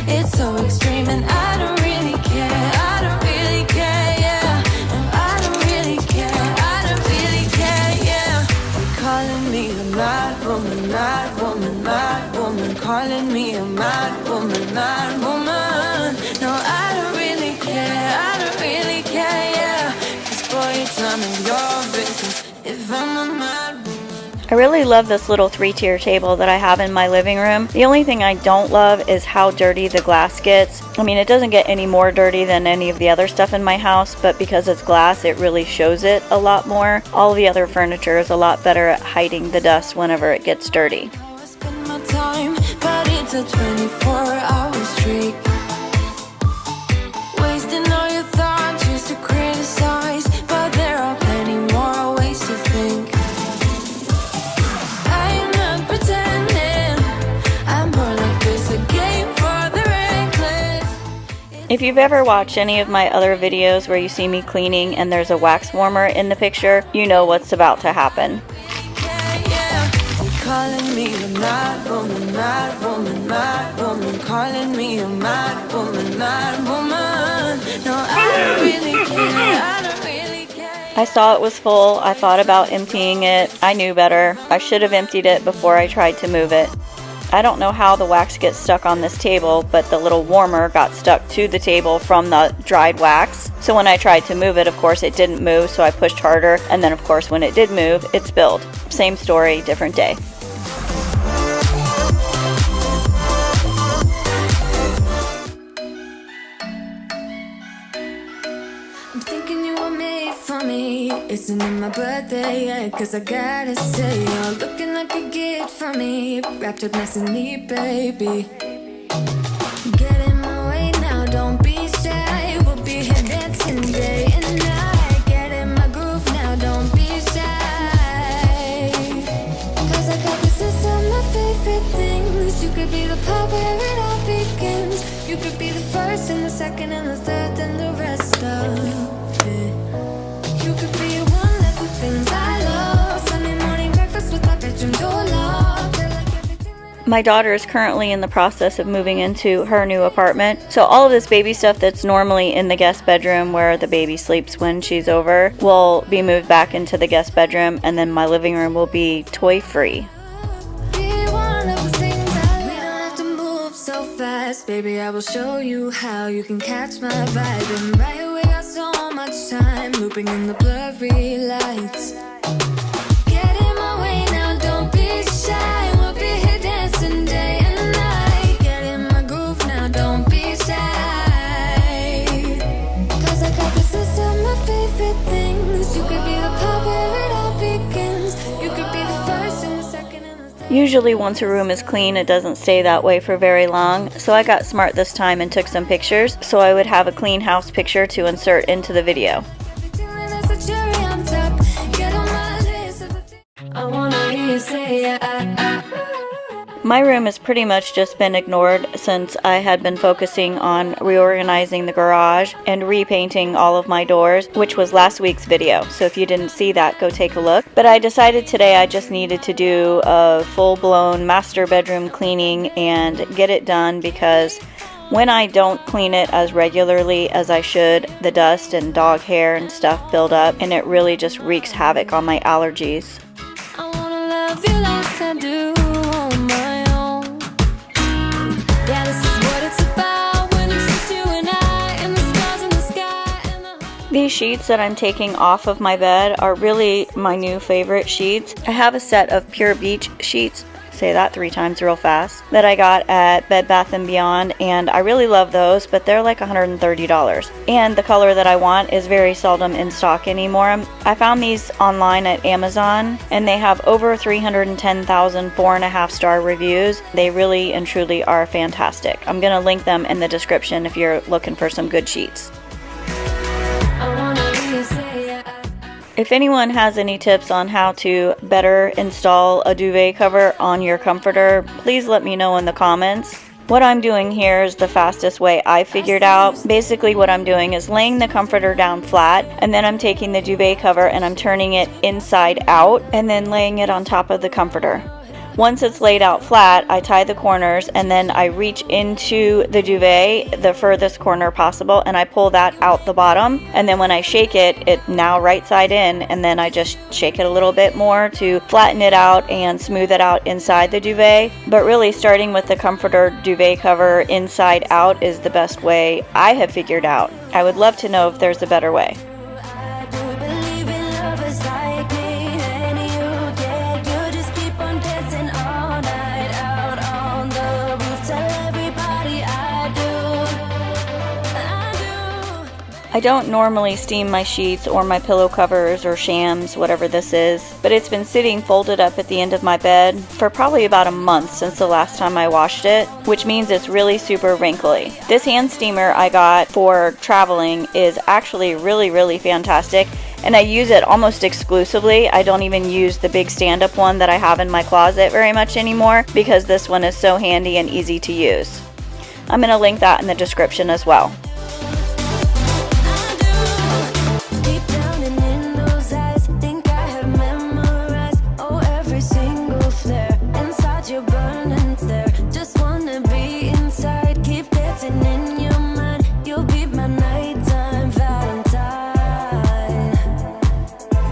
It's so extreme and I don't really care, I don't really care, yeah. No, I don't really care, I don't really care, yeah. They're calling me a mad woman, mad woman, mad woman. Calling me a mad woman, mad woman. No, I don't really care, I don't really care, yeah. 'Cause boy, it's none of your business if I'm a mad woman. I really love this little 3-tier table that I have in my living room. The only thing I don't love is how dirty the glass gets. I mean, it doesn't get any more dirty than any of the other stuff in my house, but because it's glass, it really shows it a lot more. All the other furniture is a lot better at hiding the dust whenever it gets dirty. I spend my time, but it's a 24-hour streak. Wasting all your thoughts just to criticize, but there are plenty more ways to think. I'm not pretending, I'm more like this, a game for the reckless. If you've ever watched any of my other videos where you see me cleaning and there's a wax warmer in the picture, you know what's about to happen. Yeah, yeah. Calling me a mad woman, mad woman, mad woman. Calling me a mad woman, mad woman. No, I don't really care, I don't really care. I saw it was full. I thought about emptying it. I knew better. I should have emptied it before I tried to move it. I don't know how the wax gets stuck on this table, but the little warmer got stuck to the table from the dried wax. So when I tried to move it, of course it didn't move, so I pushed harder, and then of course when it did move, it spilled. Same story, different day. I'm thinking you were made for me. Isn't it my birthday yet? 'Cause I gotta say, you're looking like a gift for me. Wrapped up nice and neat, baby. Get in my way now, don't be shy. We'll be here dancing day and night. Get in my groove now, don't be shy. 'Cause I got this list of my favorite things. You could be the part where it all begins. You could be the first and the second and the third and the rest of it. You could be one of the things I love. Sunday morning breakfast with our bedroom door locked. My daughter is currently in the process of moving into her new apartment, so all of this baby stuff that's normally in the guest bedroom where the baby sleeps when she's over will be moved back into the guest bedroom, and then my living room will be toy free. Baby, I will show you how you can catch my vibe. And right away, got so much time looping in the blurry lights. Get in my way now, don't be shy. We'll be here dancing day and night. Get in my groove now, don't be shy. Cause I got this list of my favorite things. You could be the part where it all begins. You could be the first and the second and the third. Usually once a room is clean, it doesn't stay that way for very long, so I got smart this time and took some pictures so I would have a clean house picture to insert into the video. My room has pretty much just been ignored since I had been focusing on reorganizing the garage and repainting all of my doors, which was last week's video. So if you didn't see that, go take a look. But I decided today I just needed to do a full-blown master bedroom cleaning and get it done, because when I don't clean it as regularly as I should, the dust and dog hair and stuff build up, and it really just wreaks havoc on my allergies. I wanna love you like I do on my own. Yeah, this is what it's about when it's just you and I and the stars in the sky and the... These sheets that I'm taking off of my bed are really my new favorite sheets. I have a set of Pure Beach sheets, say that 3 times real fast, that I got at Bed Bath & Beyond, and I really love those, but they're like $130. And the color that I want is very seldom in stock anymore. I found these online at Amazon, and they have over 310,000 4.5-star reviews. They really and truly are fantastic. I'm gonna link them in the description if you're looking for some good sheets. I wanna hear you say yeah. If anyone has any tips on how to better install a duvet cover on your comforter, please let me know in the comments. What I'm doing here is the fastest way I figured out. Basically what I'm doing is laying the comforter down flat, and then I'm taking the duvet cover and I'm turning it inside out and then laying it on top of the comforter. Once it's laid out flat, I tie the corners and then I reach into the duvet, the furthest corner possible, and I pull that out the bottom. And then when I shake it, it now right side in, and then I just shake it a little bit more to flatten it out and smooth it out inside the duvet. But really, starting with the comforter duvet cover inside out is the best way I have figured out. I would love to know if there's a better way. I do believe in lovers like me and you, yeah. You just keep on dancing all night out on the roof. Tell everybody I do. I don't normally steam my sheets or my pillow covers or shams, whatever this is, but it's been sitting folded up at the end of my bed for probably about a month since the last time I washed it, which means it's really super wrinkly. This hand steamer I got for traveling is actually really fantastic, and I use it almost exclusively. I don't even use the big stand-up one that I have in my closet very much anymore, because this one is so handy and easy to use. I'm going to link that in the description as well. Deep down and in those eyes, think I have memorized every single flare inside your burning stare. Just wanna be inside, keep dancing in your mind. You'll be my nighttime Valentine.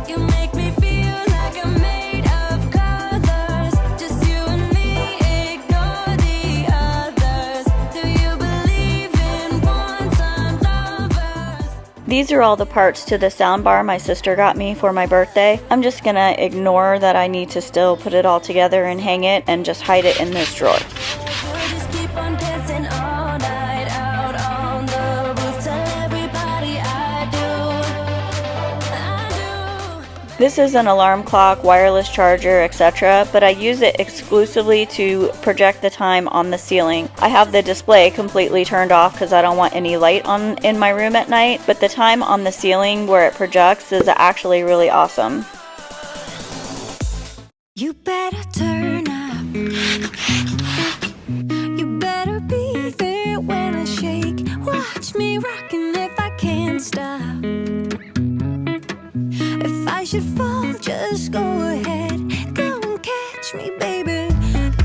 You make me feel like I'm made of colors. Just you and me, ignore the others. Do you believe in one-time lovers? These are all the parts to the soundbar my sister got me for my birthday. I'm just gonna ignore that I need to still put it all together and hang it, and just hide it in this drawer. Just keep on dancing all night out on the roof. Tell everybody I do. This is an alarm clock, wireless charger, etc., but I use it exclusively to project the time on the ceiling. I have the display completely turned off because I don't want any light on in my room at night, but the time on the ceiling where it projects is actually really awesome. You better turn up. You better be there when I shake. Watch me rockin' if I can't stop. If I should fall, just go ahead. Go and catch me, baby.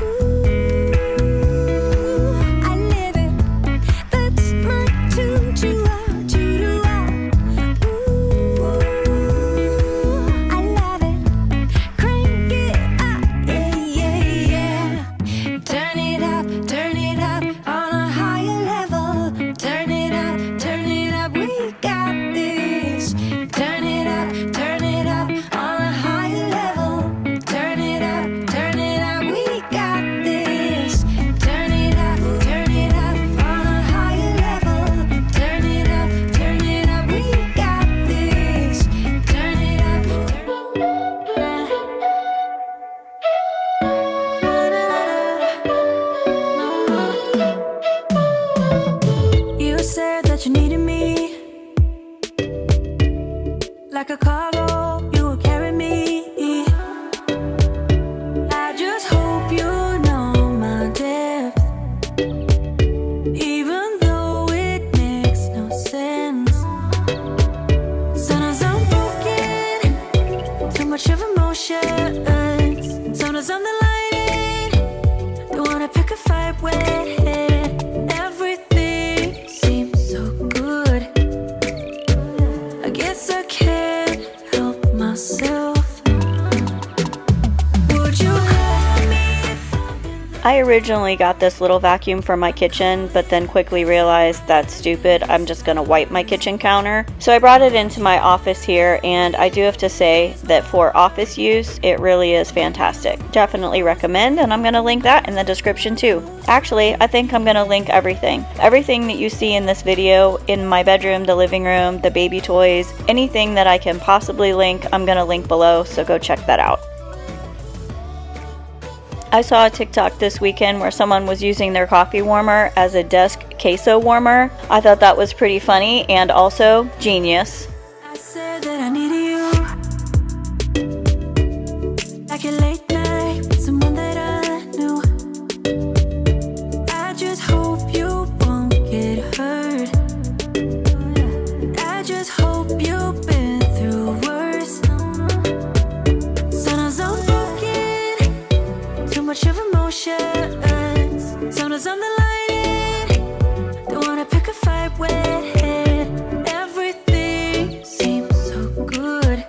Ooh. like a cargo, you will carry me. I just hope you know my depth, even though it makes no sense. Sometimes I'm broken, too much of emotions. Sometimes I'm the lightning, don't wanna pick a fight with. Everything seems so good. I guess I can't help myself. Would you call me if I've been I originally got this little vacuum for my kitchen, but then quickly realized that's stupid. I'm just gonna wipe my kitchen counter. So I brought it into my office here, and I do have to say that for office use, it really is fantastic. Definitely recommend, and I'm gonna link that in the description too. Actually, I think I'm gonna link everything. Everything that you see in this video, in my bedroom, the living room, the baby toys, anything that I can possibly link, I'm gonna link below, so go check that out. I saw a TikTok this weekend where someone was using their coffee warmer as a desk queso warmer. I thought that was pretty funny and also genius. I said that I needed you, like a late night with someone that I knew. I just hope you won't get hurt. I just hope you've been through worse. Sometimes I'm broken, too much of emotions. Sometimes I'm the lightning, don't wanna pick a fight with. Everything seems so good.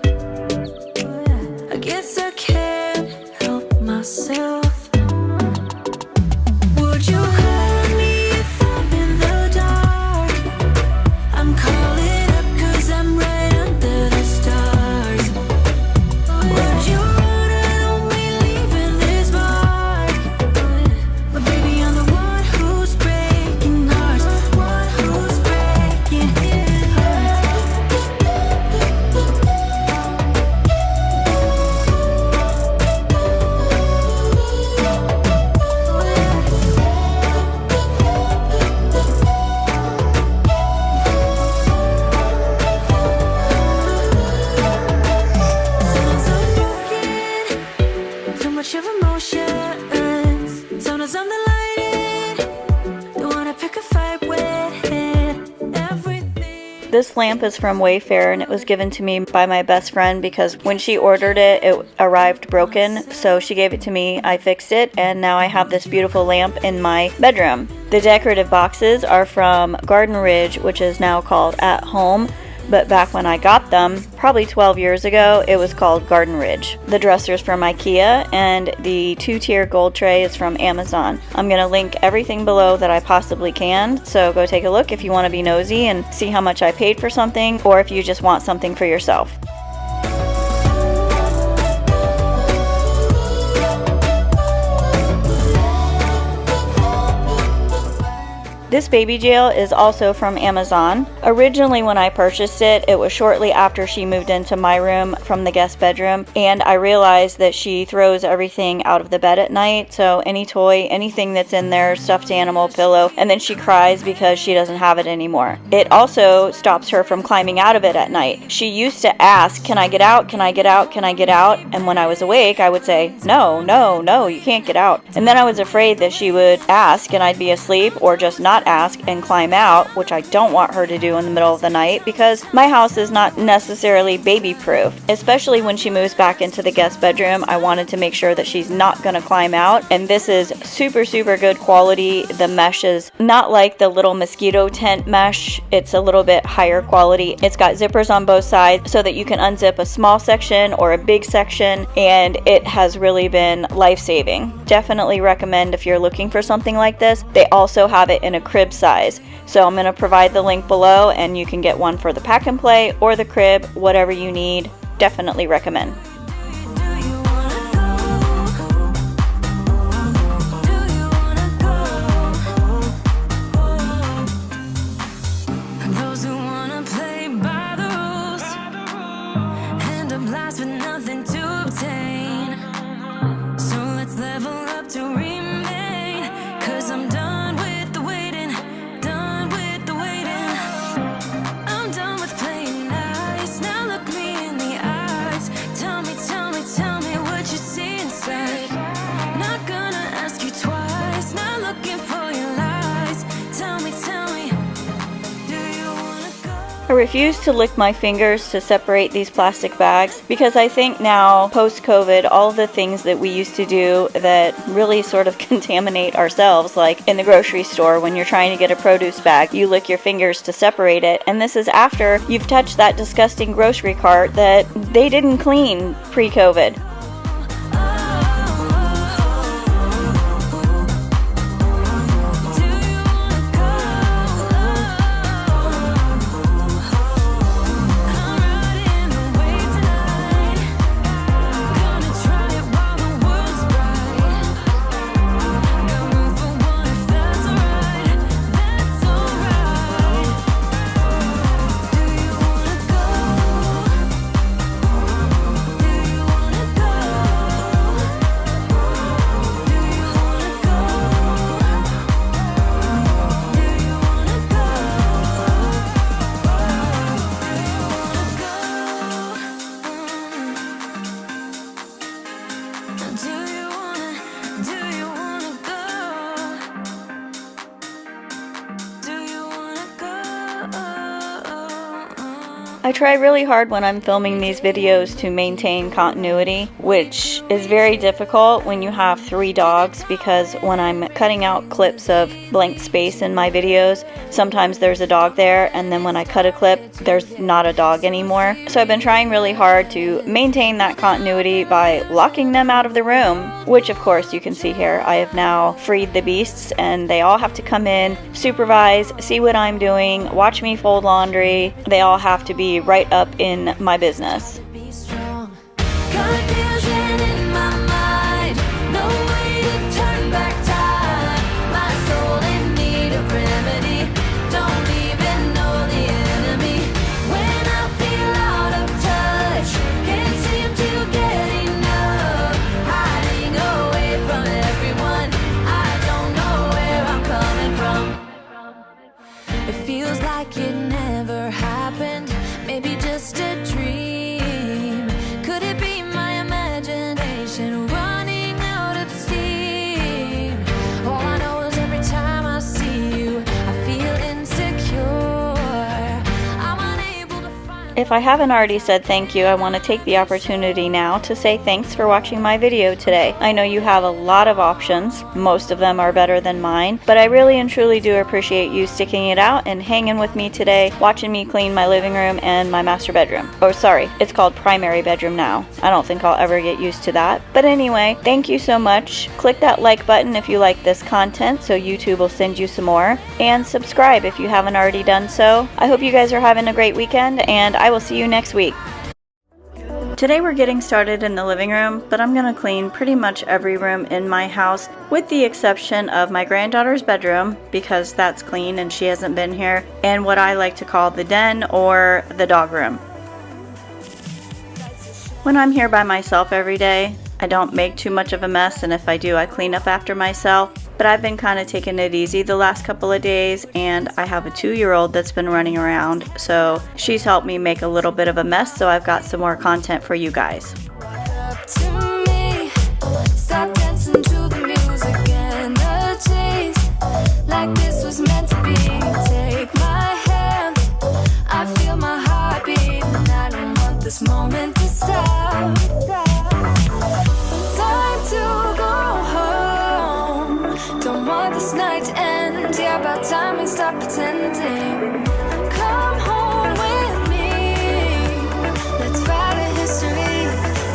I guess I can't help myself. Would you call me if I'm in the dark? I'm calling up 'cause I'm right under the stars. Would you run and only leaving this mark? But baby, I'm the one who's breaking hearts, one who's breaking hearts. Sometimes I'm broken, too much of emotions. Sometimes I'm the lightning, don't wanna pick a fight with. Everything. This lamp is from Wayfair, and it was given to me by my best friend because when she ordered it, it arrived broken. So she gave it to me, I fixed it, and now I have this beautiful lamp in my bedroom. The decorative boxes are from Garden Ridge, which is now called At Home. But back when I got them, probably 12 years ago, it was called Garden Ridge. The dresser's from IKEA, and the 2-tier gold tray is from Amazon. I'm gonna link everything below that I possibly can, so go take a look if you wanna be nosy and see how much I paid for something, or if you just want something for yourself. This baby jail is also from Amazon. Originally when I purchased it, it was shortly after she moved into my room from the guest bedroom, and I realized that she throws everything out of the bed at night, so any toy, anything that's in there, stuffed animal, pillow, and then she cries because she doesn't have it anymore. It also stops her from climbing out of it at night. She used to ask, "Can I get out? Can I get out? Can I get out?" And when I was awake, I would say, "No, no, no, you can't get out." And then I was afraid that she would ask and I'd be asleep, or just not ask and climb out, which I don't want her to do in the middle of the night because my house is not necessarily baby proof. Especially when she moves back into the guest bedroom, I wanted to make sure that she's not going to climb out. And this is super good quality. The mesh is not like the little mosquito tent mesh. It's a little bit higher quality. It's got zippers on both sides so that you can unzip a small section or a big section, and it has really been life-saving. Definitely recommend if you're looking for something like this. They also have it in a crib size. So I'm going to provide the link below, and you can get one for the pack and play or the crib, whatever you need. Definitely recommend. Those who wanna play by the rules end up last with nothing to obtain. So let's level up to remain. 'Cause I'm done with the waiting, done with the waiting. I'm done with playing nice. Now look me in I refuse to lick my fingers to separate these plastic bags because I think now, post-COVID, all the things that we used to do that really sort of contaminate ourselves, like in the grocery store when you're trying to get a produce bag, you lick your fingers to separate it, and this is after you've touched that disgusting grocery cart that they didn't clean pre-COVID. I try really hard when I'm filming these videos to maintain continuity, which is very difficult when you have 3 dogs, because when I'm cutting out clips of blank space in my videos, sometimes there's a dog there, and then when I cut a clip, there's not a dog anymore. So I've been trying really hard to maintain that continuity by locking them out of the room, which of course you can see here. I have now freed the beasts, and they all have to come in, supervise, see what I'm doing, watch me fold laundry. They all have to be right up in my business. Be strong. Confusion in my mind. No way to turn back time. My soul in need of remedy. Don't even know the enemy. When I feel out of touch, can't seem to get enough. Hiding away from everyone. I don't know where I'm coming from. It feels like it never happened. Maybe just a dream. Could it be my imagination running out of steam? All I know is every time I see you, I feel insecure. I'm unable to find. If I haven't already said thank you, I want to take the opportunity now to say thanks for watching my video today. I know you have a lot of options. Most of them are better than mine, but I really and truly do appreciate you sticking it out and hanging with me today, watching me clean my living room and my master bedroom. Oh, sorry, it's called primary bedroom now. I don't think I'll ever get used to that. But anyway, thank you so much. Click that like button if you like this content so YouTube will send you some more. And subscribe if you haven't already done so. I hope you guys are having a great weekend, and I will see you next week. Today we're getting started in the living room, but I'm going to clean pretty much every room in my house with the exception of my granddaughter's bedroom, because that's clean and she hasn't been here, and what I like to call the den or the dog room. When I'm here by myself every day, I don't make too much of a mess, and if I do, I clean up after myself. But I've been kind of taking it easy the last couple of days, and I have a 2-year-old that's been running around, so she's helped me make a little bit of a mess, so I've got some more content for you guys. Up to me, stop dancing to the music and the chase. Like this was meant to be. Take my hand, I feel my heart beat, and I don't want this moment to stop. Time to go home. Don't want this night to end. Yeah, about time we stop pretending. Come home with me. Let's write a history.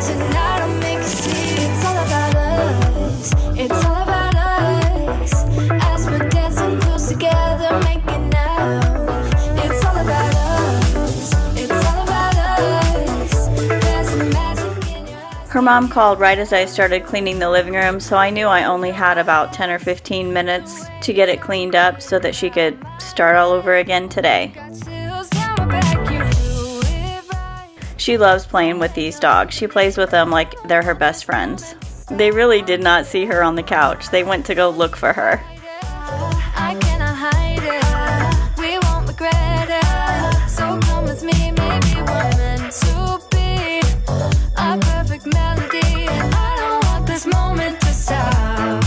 Tonight I'll make you see. It's all about us. It's all about us. As we're dancing close together, making out. It's all about us. It's all about us. There's magic in your eyes. Her mom called right as I started cleaning the living room, so I knew I only had about 10 or 15 minutes to get it cleaned up so that she could start all over again today. Chills down my back, you do it right. She loves playing with these dogs. She plays with them like they're her best friends. They really did not see her on the couch. They went to go look for her. I cannot hide it. We won't regret it. So come with me, maybe we're meant to be. A perfect melody, and I don't want this moment to stop.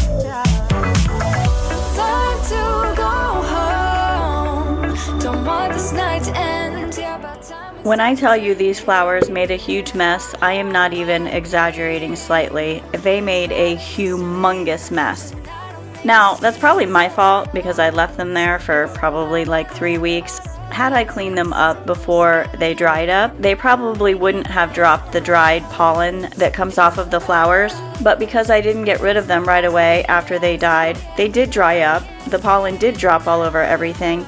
Time to go home. Don't want this night to end. When I tell you these flowers made a huge mess, I am not even exaggerating slightly. They made a humongous mess. Now, that's probably my fault because I left them there for probably like 3 weeks. Had I cleaned them up before they dried up, they probably wouldn't have dropped the dried pollen that comes off of the flowers. But because I didn't get rid of them right away after they died, they did dry up. The pollen did drop all over everything.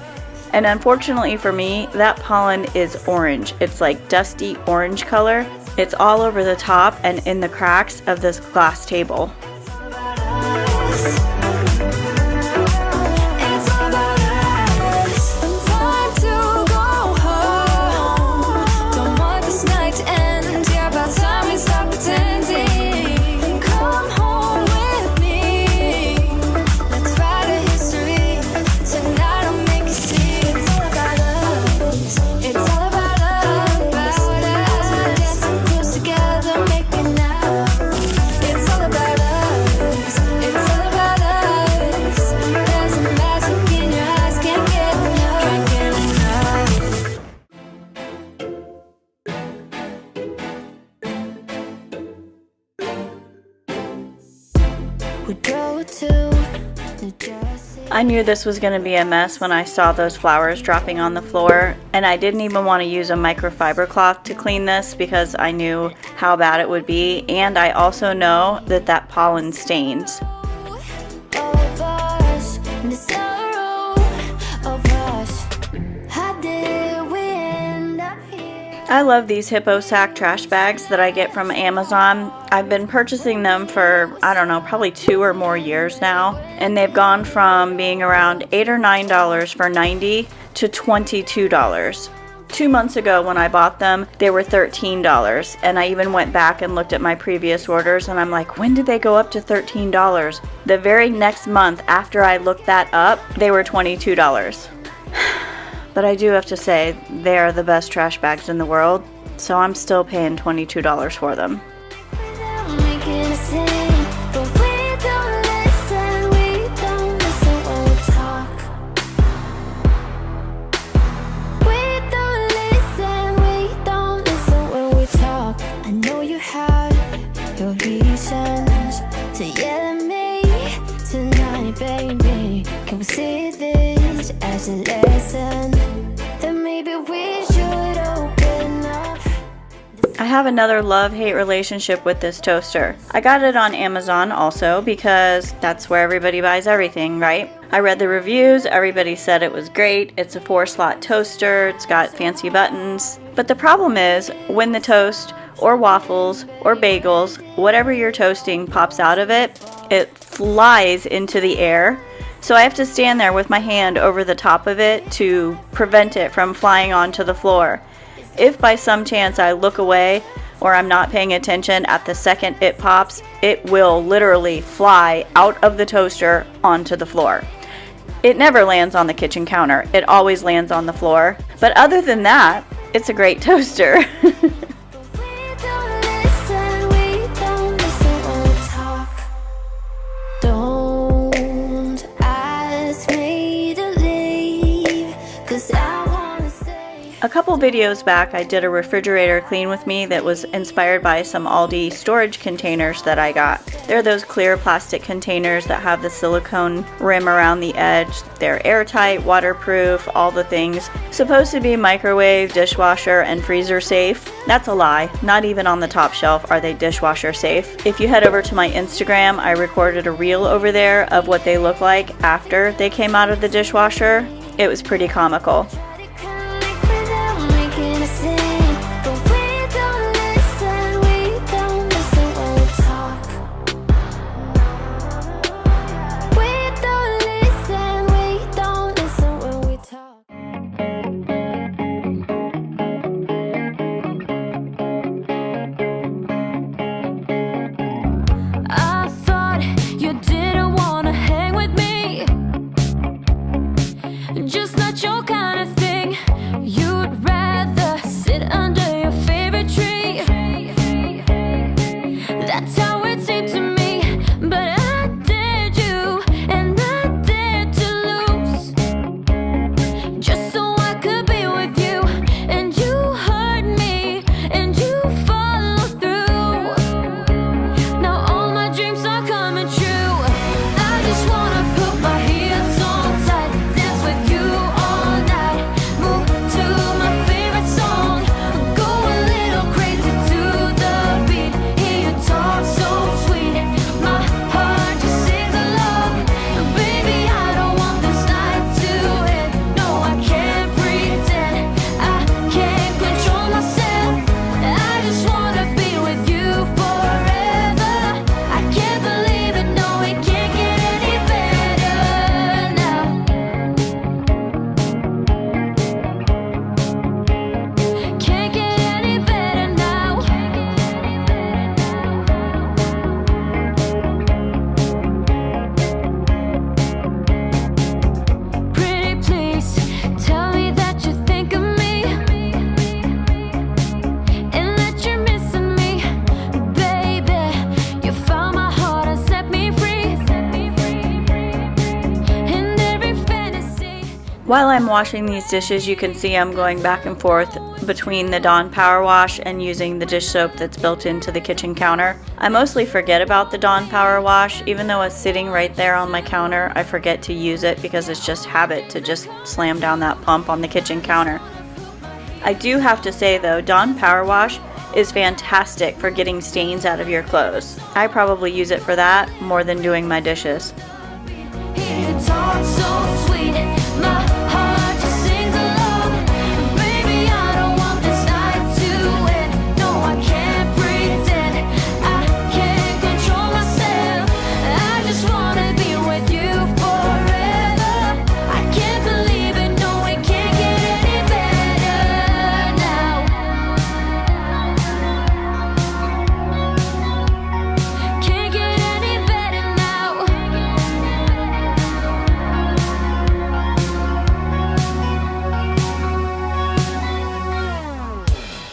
And unfortunately for me, that pollen is orange. It's like dusty orange color. It's all over the top and in the cracks of this glass table. I knew this was going to be a mess when I saw those flowers dropping on the floor, and I didn't even want to use a microfiber cloth to clean this because I knew how bad it would be, and I also know that that pollen stains. I love these Hippo Sack trash bags that I get from Amazon. I've been purchasing them for, I don't know, probably 2 or more years now. And they've gone from being around $8 or $9 for 90 to $22. 2 months ago when I bought them, they were $13. And I even went back and looked at my previous orders and I'm like, when did they go up to $13? The very next month after I looked that up, they were $22. But I do have to say, they are the best trash bags in the world, so I'm still paying $22 for them. I know you had your reasons to yell at me tonight, baby. Can we see this as a lesson? Then maybe we should open up. I have another love-hate relationship with this toaster. I got it on Amazon also because that's where everybody buys everything, right? I read the reviews, everybody said it was great. It's a 4-slot toaster, it's got fancy buttons. But the problem is when the toast or waffles or bagels, whatever you're toasting pops out of it, it flies into the air. So I have to stand there with my hand over the top of it to prevent it from flying onto the floor. If by some chance I look away or I'm not paying attention at the second it pops, it will literally fly out of the toaster onto the floor. It never lands on the kitchen counter. It always lands on the floor. But other than that, it's a great toaster. A couple videos back, I did a refrigerator clean with me that was inspired by some Aldi storage containers that I got. They're those clear plastic containers that have the silicone rim around the edge. They're airtight, waterproof, all the things. Supposed to be microwave, dishwasher, and freezer safe. That's a lie. Not even on the top shelf are they dishwasher safe. If you head over to my Instagram, I recorded a reel over there of what they look like after they came out of the dishwasher. It was pretty comical. Just not your kind of thing. While I'm washing these dishes, you can see I'm going back and forth between the Dawn Power Wash and using the dish soap that's built into the kitchen counter. I mostly forget about the Dawn Power Wash. Even though it's sitting right there on my counter, I forget to use it because it's just habit to just slam down that pump on the kitchen counter. I do have to say though, Dawn Power Wash is fantastic for getting stains out of your clothes. I probably use it for that more than doing my dishes. You talk so sweet, my heart just sings along. Baby, I don't want this night to end. No, I can't pretend. I can't control myself. I just wanna be with you forever. I can't believe it. No, it can't get any better now. Can't get any better now.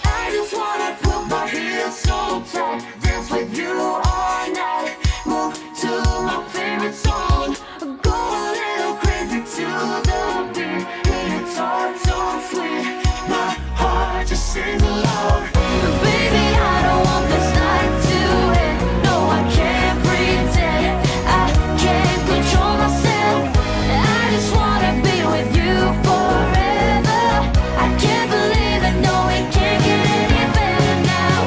I just wanna put my heels so tight, dance with you all night, move to my favorite song, go a little crazy to the beat. Hey, you talk so sweet, my heart just sings along. Baby, I don't want this night to end. No, I can't pretend. I can't control myself. I just wanna be with you forever. I can't believe it. No, it can't get any better now.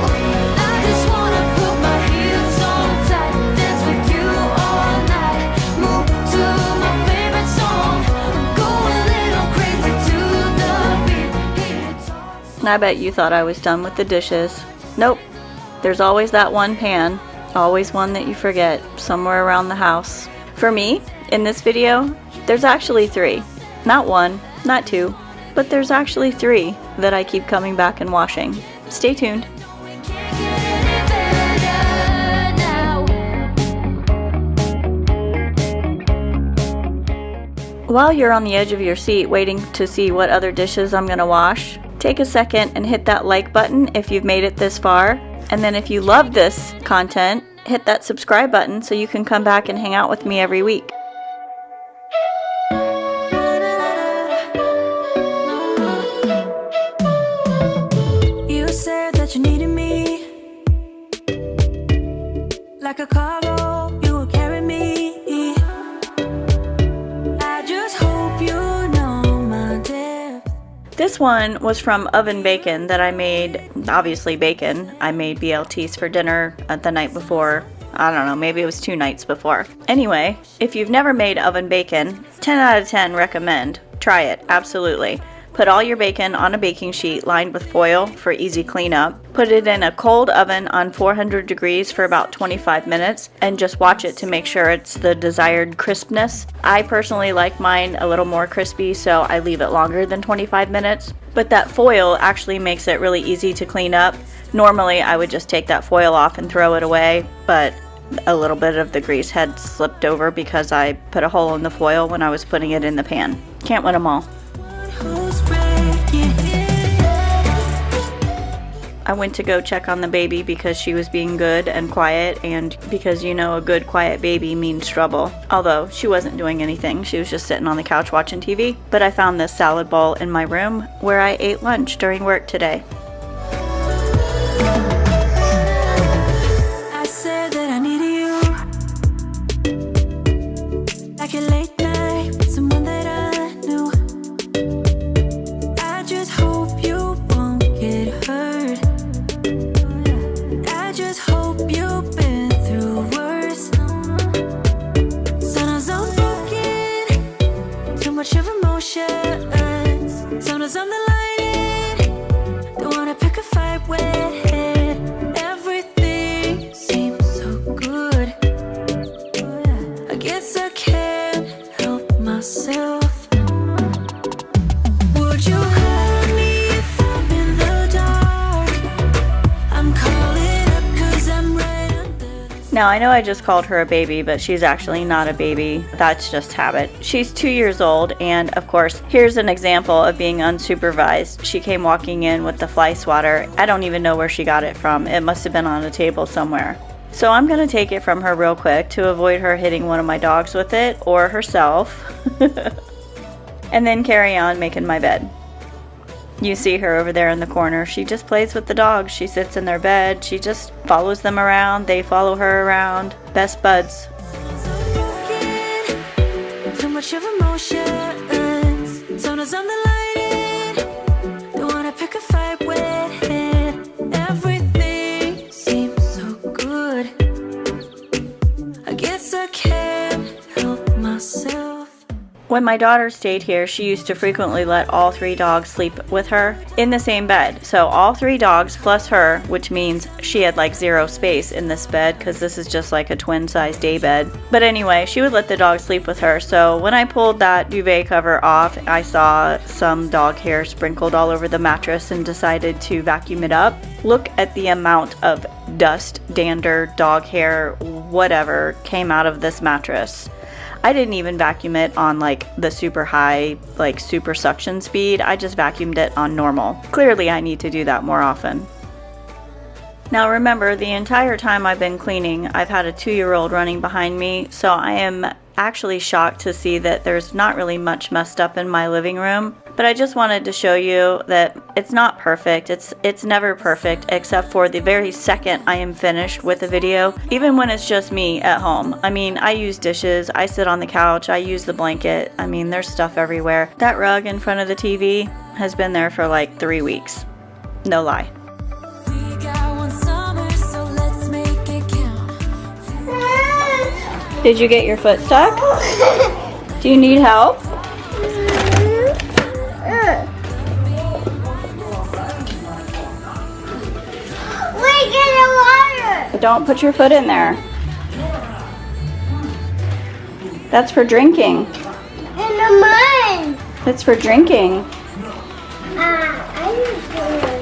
I just wanna put my heels on tight, dance with you all night, move to my favorite song, go a little crazy to the beat. Hey, it's all And I bet you thought I was done with the dishes. Nope. There's always that one pan, always one that you forget somewhere around the house. For me, in this video, there's actually 3. Not 1, not 2, but there's actually 3 that I keep coming back and washing. Stay tuned. can't get any better now. While you're on the edge of your seat waiting to see what other dishes I'm gonna wash, take a second and hit that like button if you've made it this far. And then if you love this content, hit that subscribe button so you can come back and hang out with me every week. You said that you needed me like a cargo, you will carry me. I just hope you know my depth. This one was from oven bacon that I made, obviously bacon. I made BLTs for dinner the night before. I don't know, maybe it was 2 nights before. Anyway, if you've never made oven bacon, 10 out of 10 recommend. Try it, absolutely. Put all your bacon on a baking sheet lined with foil for easy cleanup. Put it in a cold oven on 400 degrees for about 25 minutes and just watch it to make sure it's the desired crispness. I personally like mine a little more crispy, so I leave it longer than 25 minutes. But that foil actually makes it really easy to clean up. Normally I would just take that foil off and throw it away, but a little bit of the grease had slipped over because I put a hole in the foil when I was putting it in the pan. Can't win them all. Who's breaking it? I went to go check on the baby because she was being good and quiet, and because you know a good quiet baby means trouble. Although she wasn't doing anything, she was just sitting on the couch watching TV. But I found this salad bowl in my room where I ate lunch during work today. I said that I needed you like a late night with someone that I knew. I just hope you won't get hurt. I just hope you've been through worse. Sometimes I'm broken, too much of emotions. Sometimes I'm the lion, don't wanna pick a fight with. Everything seems so good. I guess I can't help myself. Would you hurt me if I'm in the dark? I'm calling up 'cause I'm right under the Now I know I just called her a baby, but she's actually not a baby. That's just habit. She's 2 years old, and of course, here's an example of being unsupervised. She came walking in with the fly swatter. I don't even know where she got it from. It must have been on a table somewhere. So I'm gonna take it from her real quick to avoid her hitting one of my dogs with it or herself. and then carry on making my bed. You see her over there in the corner. She just plays with the dogs. She sits in their bed. She just follows them around. They follow her around. Best buds. Too much of emotions. Sometimes I'm the light. Don't wanna pick a fight with. Everything seems so good. I guess I can't help myself. When my daughter stayed here, she used to frequently let all 3 dogs sleep with her in the same bed. So all 3 dogs plus her, which means she had like 0 space in this bed because this is just like a twin-size day bed. But anyway, she would let the dogs sleep with her. So when I pulled that duvet cover off, I saw some dog hair sprinkled all over the mattress and decided to vacuum it up. Look at the amount of dust, dander, dog hair, whatever came out of this mattress. I didn't even vacuum it on like the super high, like super suction speed. I just vacuumed it on normal. Clearly I need to do that more often. Now remember, the entire time I've been cleaning, I've had a 2-year-old running behind me, so I am actually shocked to see that there's not really much messed up in my living room. But I just wanted to show you that it's not perfect. It's never perfect, except for the very second I am finished with a video, even when it's just me at home. I mean, I use dishes, I sit on the couch, I use the blanket. I mean, there's stuff everywhere. That rug in front of the TV has been there for like 3 weeks. No lie. We got one summer, so let's make it count. Did you get your foot stuck? Do you need help? Don't put your foot in there. That's for drinking. In the mud. It's for drinking. I didn't do that.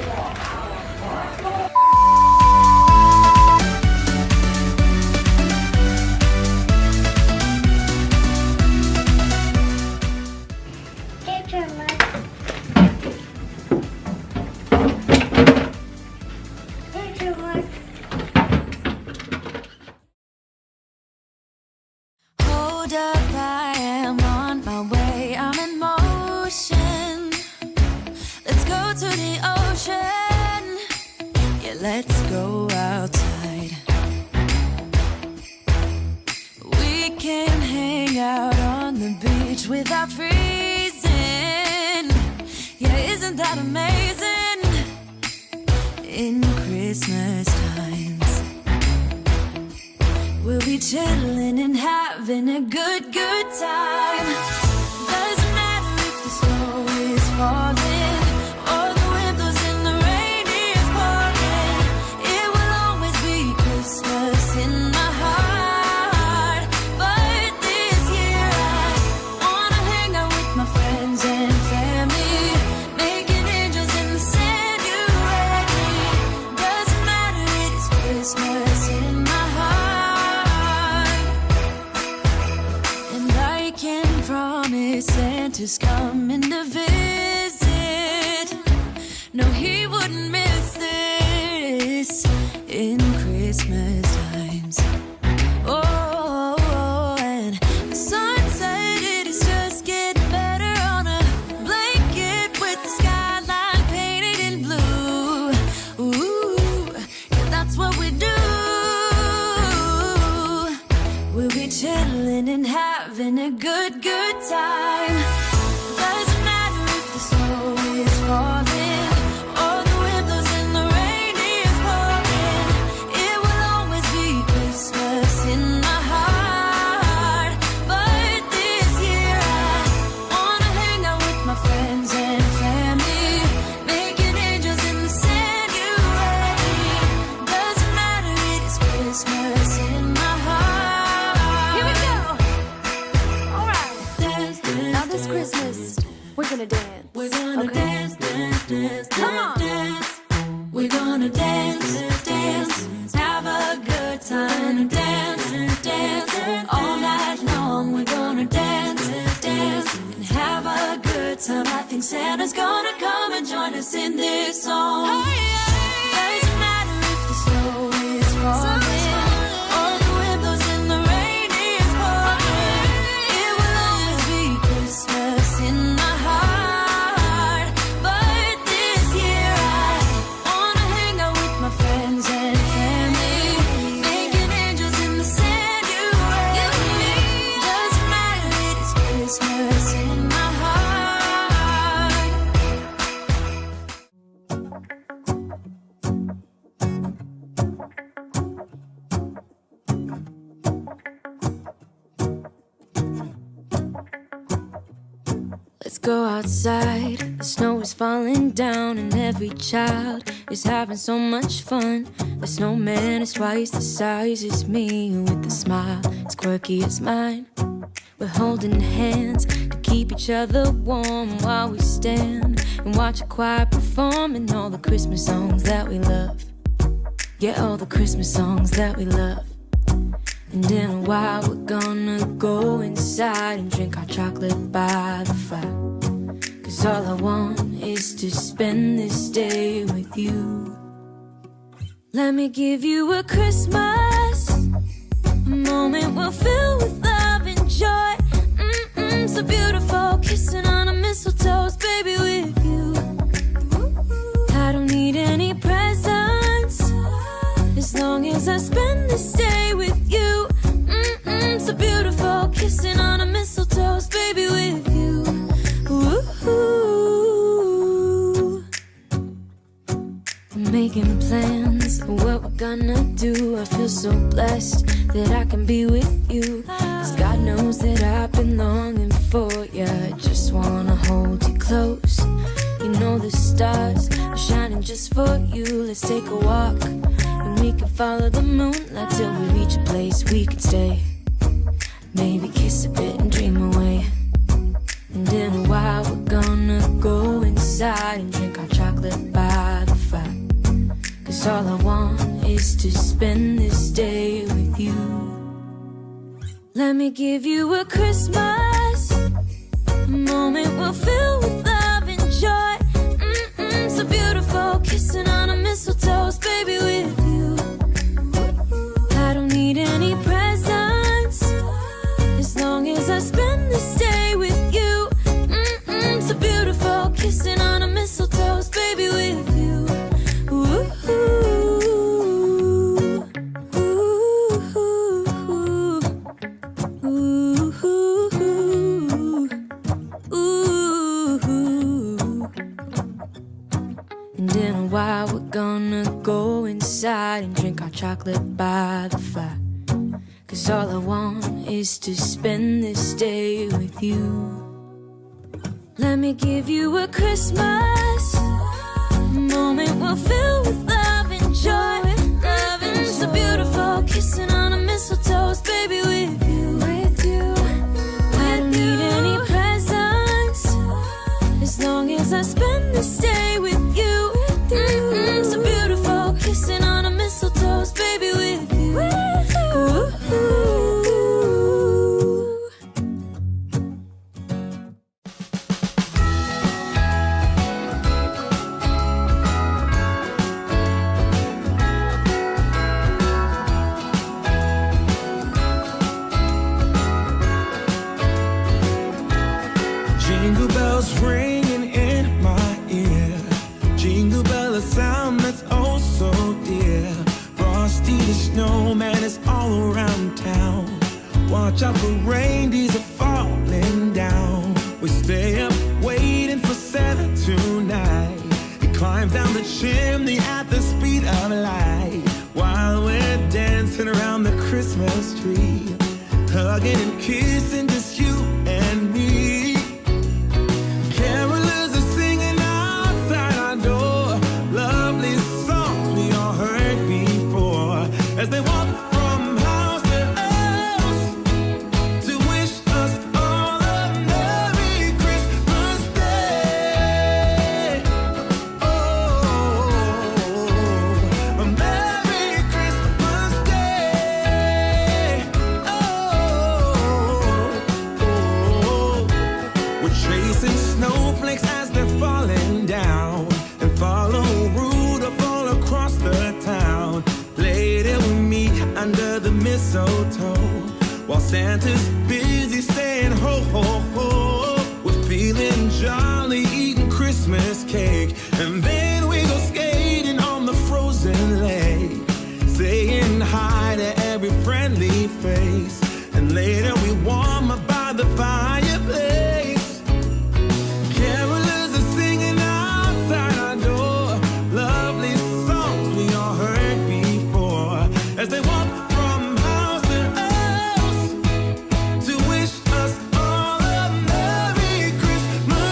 Get your mud. Get your mud. Hold up, I am on my way. I'm in motion. Let's go to the ocean. Yeah, let's go outside. We can hang out on the beach without freezing. Yeah, isn't that amazing? In Christmas times, we'll be chilling and having a good time. Doesn't matter if the snow is falling or the wind blows and the rain is pouring. It will always be Christmas in my heart. But this year I wanna hang out with my friends and family, making angels in the sand. You ready? Doesn't matter, it is Christmas in my heart. And I can promise Santa's coming to visit. No, he wouldn't miss this in Christmas times. Oh, and the sunset, it is just getting better on a blanket with the skyline painted in blue. Ooh, yeah, that's what we do. We'll be chilling and having a good time. Doesn't matter if the snow is falling or the wind blows and the rain is pouring. It will always be Christmas in my heart. But this year I wanna hang out with my friends and family, making angels in the sand. You ready? Doesn't matter, it is Christmas in my heart. Here we go. All right. Dance, dance, now this Christmas, we're gonna dance. We're gonna dance, dance, dance, come on. Dance. We're gonna dance, dance, have a good time. Dance, dance, all night long. We're gonna dance, dance, and have a good time. I think Santa's gonna come and join us in this song. Doesn't matter if the snow is falling or the wind blows and the rain is pouring. It will always be Christmas in my Let's go outside. The snow is falling down and every child is having so much fun. The snowman is twice the size as me, with a smile as quirky as mine. We're holding hands to keep each other warm while we stand and watch a choir performing all the Christmas songs that we love. Yeah, all the Christmas songs that we love. And in a while we're gonna go inside and drink our chocolate by the fire. 'Cause all I want is to spend this day with you. Let me give you a Christmas, a moment we'll fill with love and joy. So beautiful, kissing on a mistletoe, baby, with you. I don't need any presents, as long as I spend this day with you. So beautiful, kissing on a mistletoe, baby, with you. Ooh. I'm making plans of what we're gonna do. I feel so blessed that I can be with you. 'Cause God knows that I've been longing for you. I just wanna hold you close. You know the stars are shining just for you. Let's take a walk and we can follow the moonlight till we reach a place we can stay. Maybe kiss a bit and dream away. And in a while we're gonna go inside and drink our chocolate by the fire. 'Cause all I want is to spend this day with you. Let me give you a Christmas, a moment we'll fill with love and joy. So beautiful, kissing on a mistletoe, baby, with you. I don't need any presents, as long as I spend this day with you. So beautiful, kissing on a mistletoe, baby, with you. Ooh. And in a while we're gonna go inside and drink our chocolate by the fire. 'Cause all I want is to spend this day with you. Let me give you a Christmas, a moment we'll fill with love and joy. Love and so beautiful, kissing on a mistletoe, baby, with you. I don't need any presents, as long as I spend this day with you. So beautiful, kissing on a mistletoe, baby, with you. Ooh. Jingle bells ringing in my ear. Jingle bell, a sound that's oh so dear. Frosty the snowman is all around town. Watch out for reindeers are falling down. We stay up waiting for Santa tonight. He climbs down the chimney at the speed of light, while we're dancing around the Christmas tree, hugging and kissing just you and me. Carolers are singing outside our door, lovely songs we all heard before, as they walk from house to house to wish us all a Merry Christmas Day. Oh, a Merry Christmas Day. Oh. We're chasing snowflakes as they're falling down, and follow Rudolph all across the town. Later we meet under the mistletoe, while Santa's busy saying ho, ho, ho. We're feeling jolly, eating Christmas cake, and then we go skating on the frozen lake, saying hi to every friendly face, and later we warm up by the fireplace. Carolers are singing outside our door, lovely songs we all heard before, as they walk from house to house to wish us all a Merry Christmas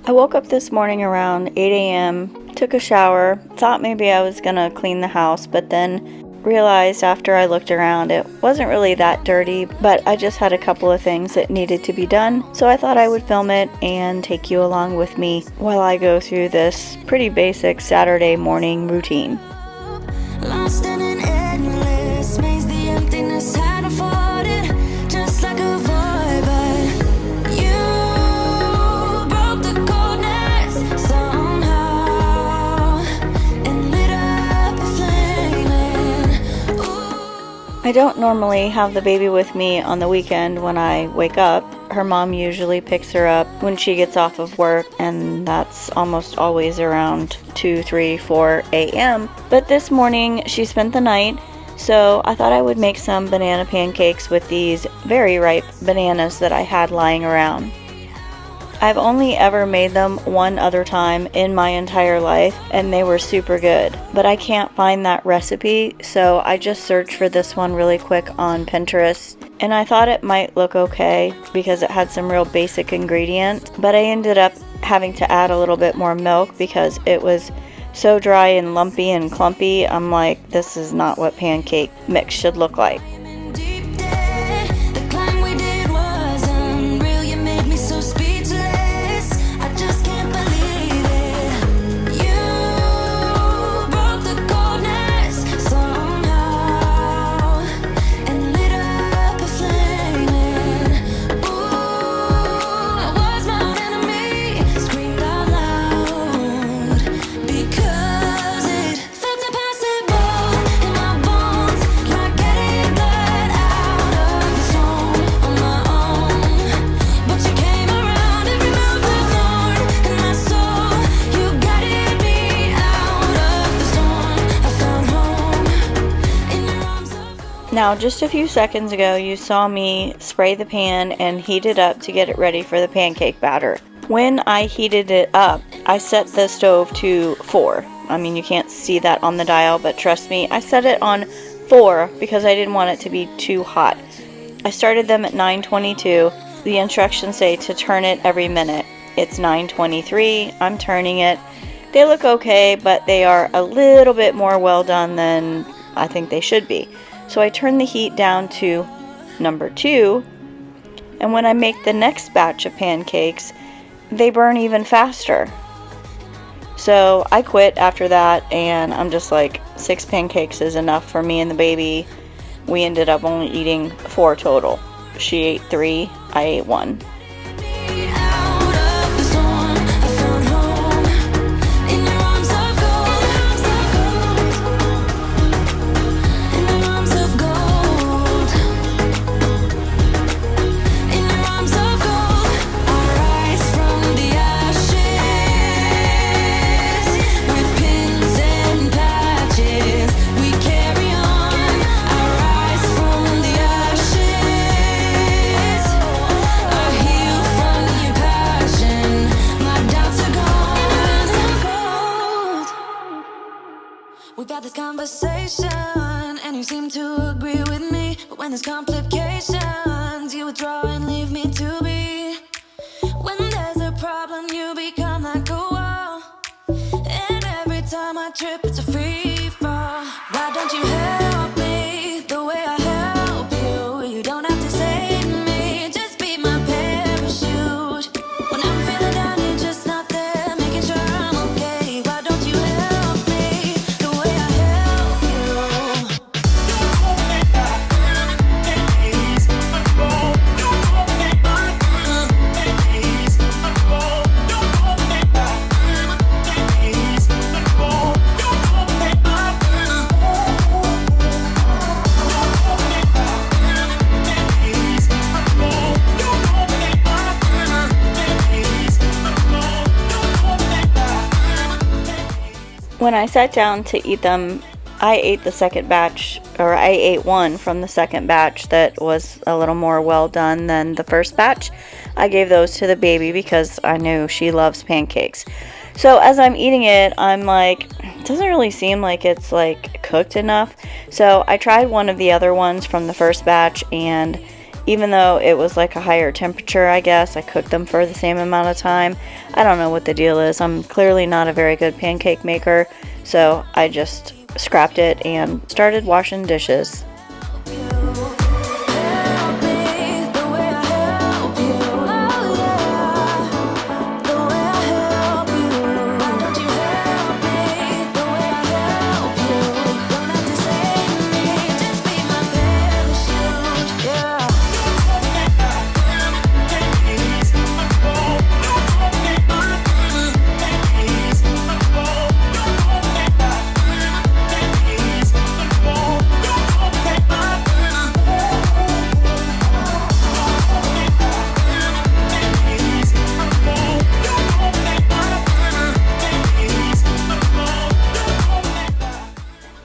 I woke up this morning around 8 a.m., took a shower, thought maybe I was gonna clean the house, but then realized after I looked around it wasn't really that dirty, but I just had a couple of things that needed to be done, so I thought I would film it and take you along with me while I go through this pretty basic Saturday morning routine. Lost in an endless maze, the emptiness had unfolded, just like a void, but you broke the coldness somehow and lit up a flame. Ooh. I don't normally have the baby with me on the weekend when I wake up. Her mom usually picks her up when she gets off of work, and that's almost always around 2, 3, 4 a.m. But this morning she spent the night, so I thought I would make some banana pancakes with these very ripe bananas that I had lying around. I've only ever made them one other time in my entire life, and they were super good. But I can't find that recipe, so I just searched for this one really quick on Pinterest. And I thought it might look okay because it had some real basic ingredients. But I ended up having to add a little bit more milk because it was so dry and lumpy and clumpy. I'm like, this is not what pancake mix should look like. Deep day, the climb we did was unreal. You made me so speechless. I just can't believe it. You broke the coldness somehow and lit up a flame. Ooh, I was my own enemy, screamed out loud because it felt impossible in my bones, like getting blood out of the stone on my own. But you came around and removed the thorn in my soul. You guided me out of the storm. I found home in your arms of Now, just a few seconds ago, you saw me spray the pan and heat it up to get it ready for the pancake batter. When I heated it up, I set the stove to 4. I mean, you can't see that on the dial, but trust me, I set it on 4 because I didn't want it to be too hot. I started them at 9:22. The instructions say to turn it every minute. It's 9:23. I'm turning it. They look okay, but they are a little bit more well done than I think they should be. So I turn the heat down to number 2, and when I make the next batch of pancakes, they burn even faster. So I quit after that, and I'm just like, 6 pancakes is enough for me and the baby. We ended up only eating 4 total. She ate 3, I ate 1. me out of the storm. I found home in your arms of gold. In your arms of gold. In your arms of gold. I rise from the ashes with pins and patches. We carry on. I rise from the ashes. I heal from your passion. My doubts are gone. We've had this conversation, and you seem to agree with me. But when there's complications, you withdraw and leave me to be. When there's a problem, you become like a wall. And every time I trip, it's a free fall. Why don't you help me the way I help you? You don't have to save me, just be my parachute. When I'm feeling down, you're just not there, making sure I'm okay. Why don't you help me the way I help you? When I sat down to eat them, I ate the second batch, or I ate one from the second batch that was a little more well done than the first batch. I gave those to the baby because I knew she loves pancakes. So as I'm eating it, I'm like, it doesn't really seem like it's like cooked enough. So I tried one of the other ones from the first batch, and even though it was like a higher temperature, I guess. I cooked them for the same amount of time. I don't know what the deal is. I'm clearly not a very good pancake maker, so I just scrapped it and started washing dishes.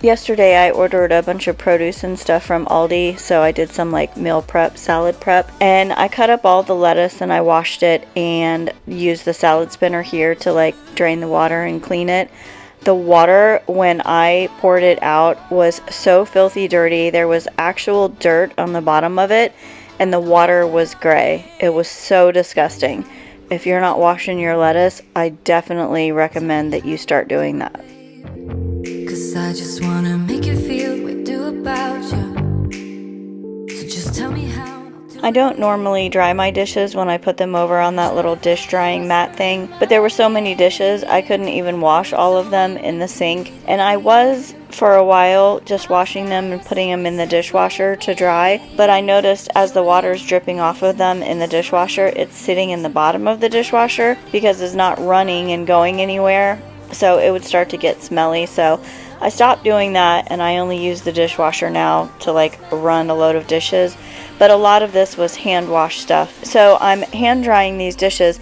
Yesterday I ordered a bunch of produce and stuff from Aldi, so I did some like meal prep, salad prep, and I cut up all the lettuce and I washed it and used the salad spinner here to like drain the water and clean it. The water, when I poured it out, was so filthy dirty. There was actual dirt on the bottom of it, and the water was gray. It was so disgusting. If you're not washing your lettuce, I definitely recommend that you start doing that. I just wanna make you feel what I do about you. So just tell me how. I don't normally dry my dishes when I put them over on that little dish drying mat thing, but there were so many dishes I couldn't even wash all of them in the sink, and I was for a while just washing them and putting them in the dishwasher to dry, but I noticed as the water's dripping off of them in the dishwasher, it's sitting in the bottom of the dishwasher because it's not running and going anywhere, so it would start to get smelly. So I stopped doing that, and I only use the dishwasher now to like run a load of dishes. But a lot of this was hand wash stuff. So I'm hand drying these dishes,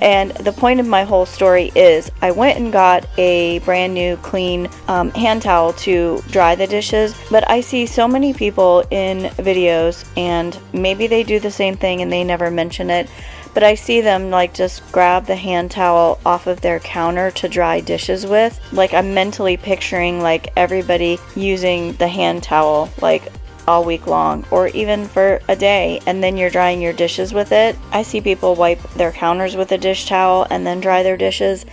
and the point of my whole story is I went and got a brand new clean hand towel to dry the dishes. But I see so many people in videos, and maybe they do the same thing and they never mention it, but I see them like just grab the hand towel off of their counter to dry dishes with. Like I'm mentally picturing like everybody using the hand towel like all week long or even for a day, and then you're drying your dishes with it. I see people wipe their counters with a dish towel and then dry their dishes.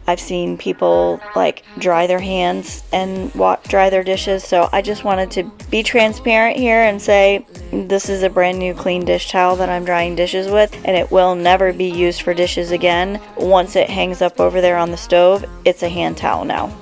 I've seen people like dry their hands and dry their dishes. So I just wanted to be transparent here and say this is a brand new clean dish towel that I'm drying dishes with, and it will never be used for dishes again. Once it hangs up over there on the stove, it's a hand towel now.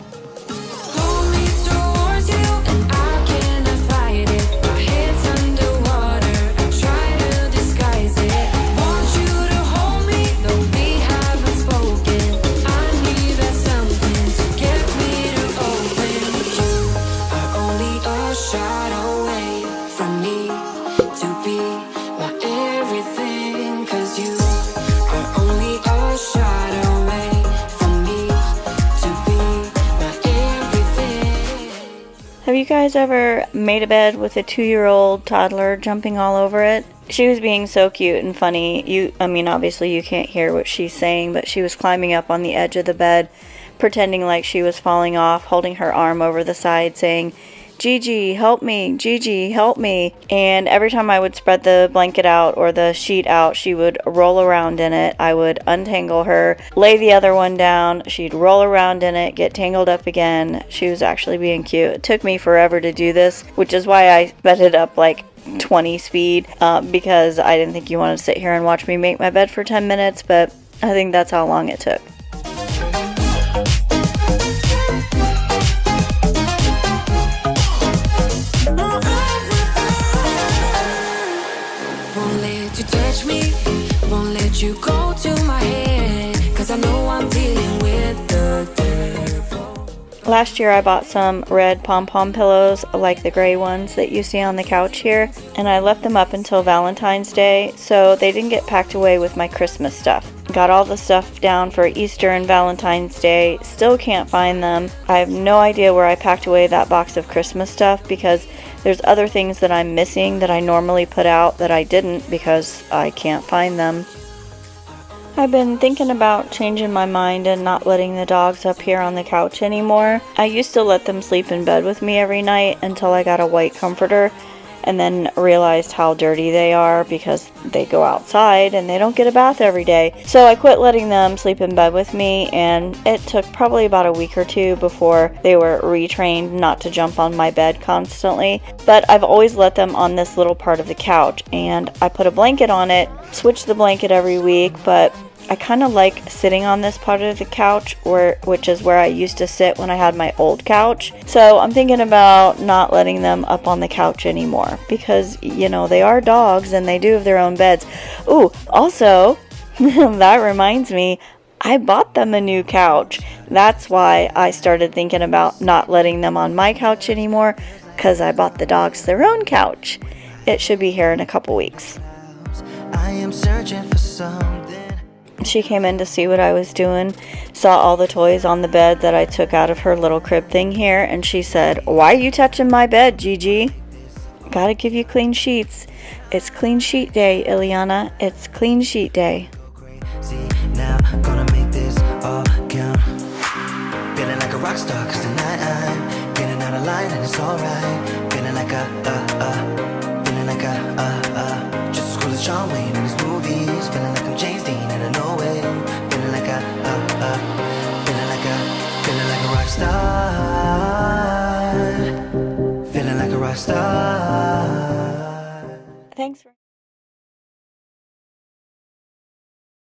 Have you guys ever made a bed with a 2-year-old toddler jumping all over it? She was being so cute and funny. Obviously you can't hear what she's saying, but she was climbing up on the edge of the bed, pretending like she was falling off, holding her arm over the side, saying, "Gigi, help me, Gigi, help me." And every time I would spread the blanket out or the sheet out, she would roll around in it. I would untangle her, lay the other one down, she'd roll around in it, get tangled up again. She was actually being cute. It took me forever to do this, which is why I sped it up like 20 speed, because I didn't think you wanted to sit here and watch me make my bed for 10 minutes, but I think that's how long it took. You go to my head, 'cause I know I'm dealing with the devil. Last year I bought some red pom-pom pillows like the gray ones that you see on the couch here, and I left them up until Valentine's Day so they didn't get packed away with my Christmas stuff. Got all the stuff down for Easter and Valentine's Day, still can't find them. I have no idea where I packed away that box of Christmas stuff because there's other things that I'm missing that I normally put out that I didn't because I can't find them. I've been thinking about changing my mind and not letting the dogs up here on the couch anymore. I used to let them sleep in bed with me every night until I got a white comforter, and then realized how dirty they are because they go outside and they don't get a bath every day. So I quit letting them sleep in bed with me, and it took probably about a week or two before they were retrained not to jump on my bed constantly. But I've always let them on this little part of the couch, and I put a blanket on it, switch the blanket every week, but I kind of like sitting on this part of the couch, which is where I used to sit when I had my old couch. So I'm thinking about not letting them up on the couch anymore because, you know, they are dogs and they do have their own beds. Ooh, also, that reminds me, I bought them a new couch. That's why I started thinking about not letting them on my couch anymore, because I bought the dogs their own couch. It should be here in a couple weeks. I am searching for something. She came in to see what I was doing, saw all the toys on the bed that I took out of her little crib thing here, and she said, "Why are you touching my bed, Gigi? Gotta give you clean sheets. It's clean sheet day, Ileana. It's clean sheet day." See, now gonna make this all count. Feeling like a rock star, cause tonight I'm getting out of line and it's alright. Feeling like just as cool as John Wayne in his movies. Feeling like I'm James Dean and I know it. Feeling like feeling like a rock star. Feeling like a rock star.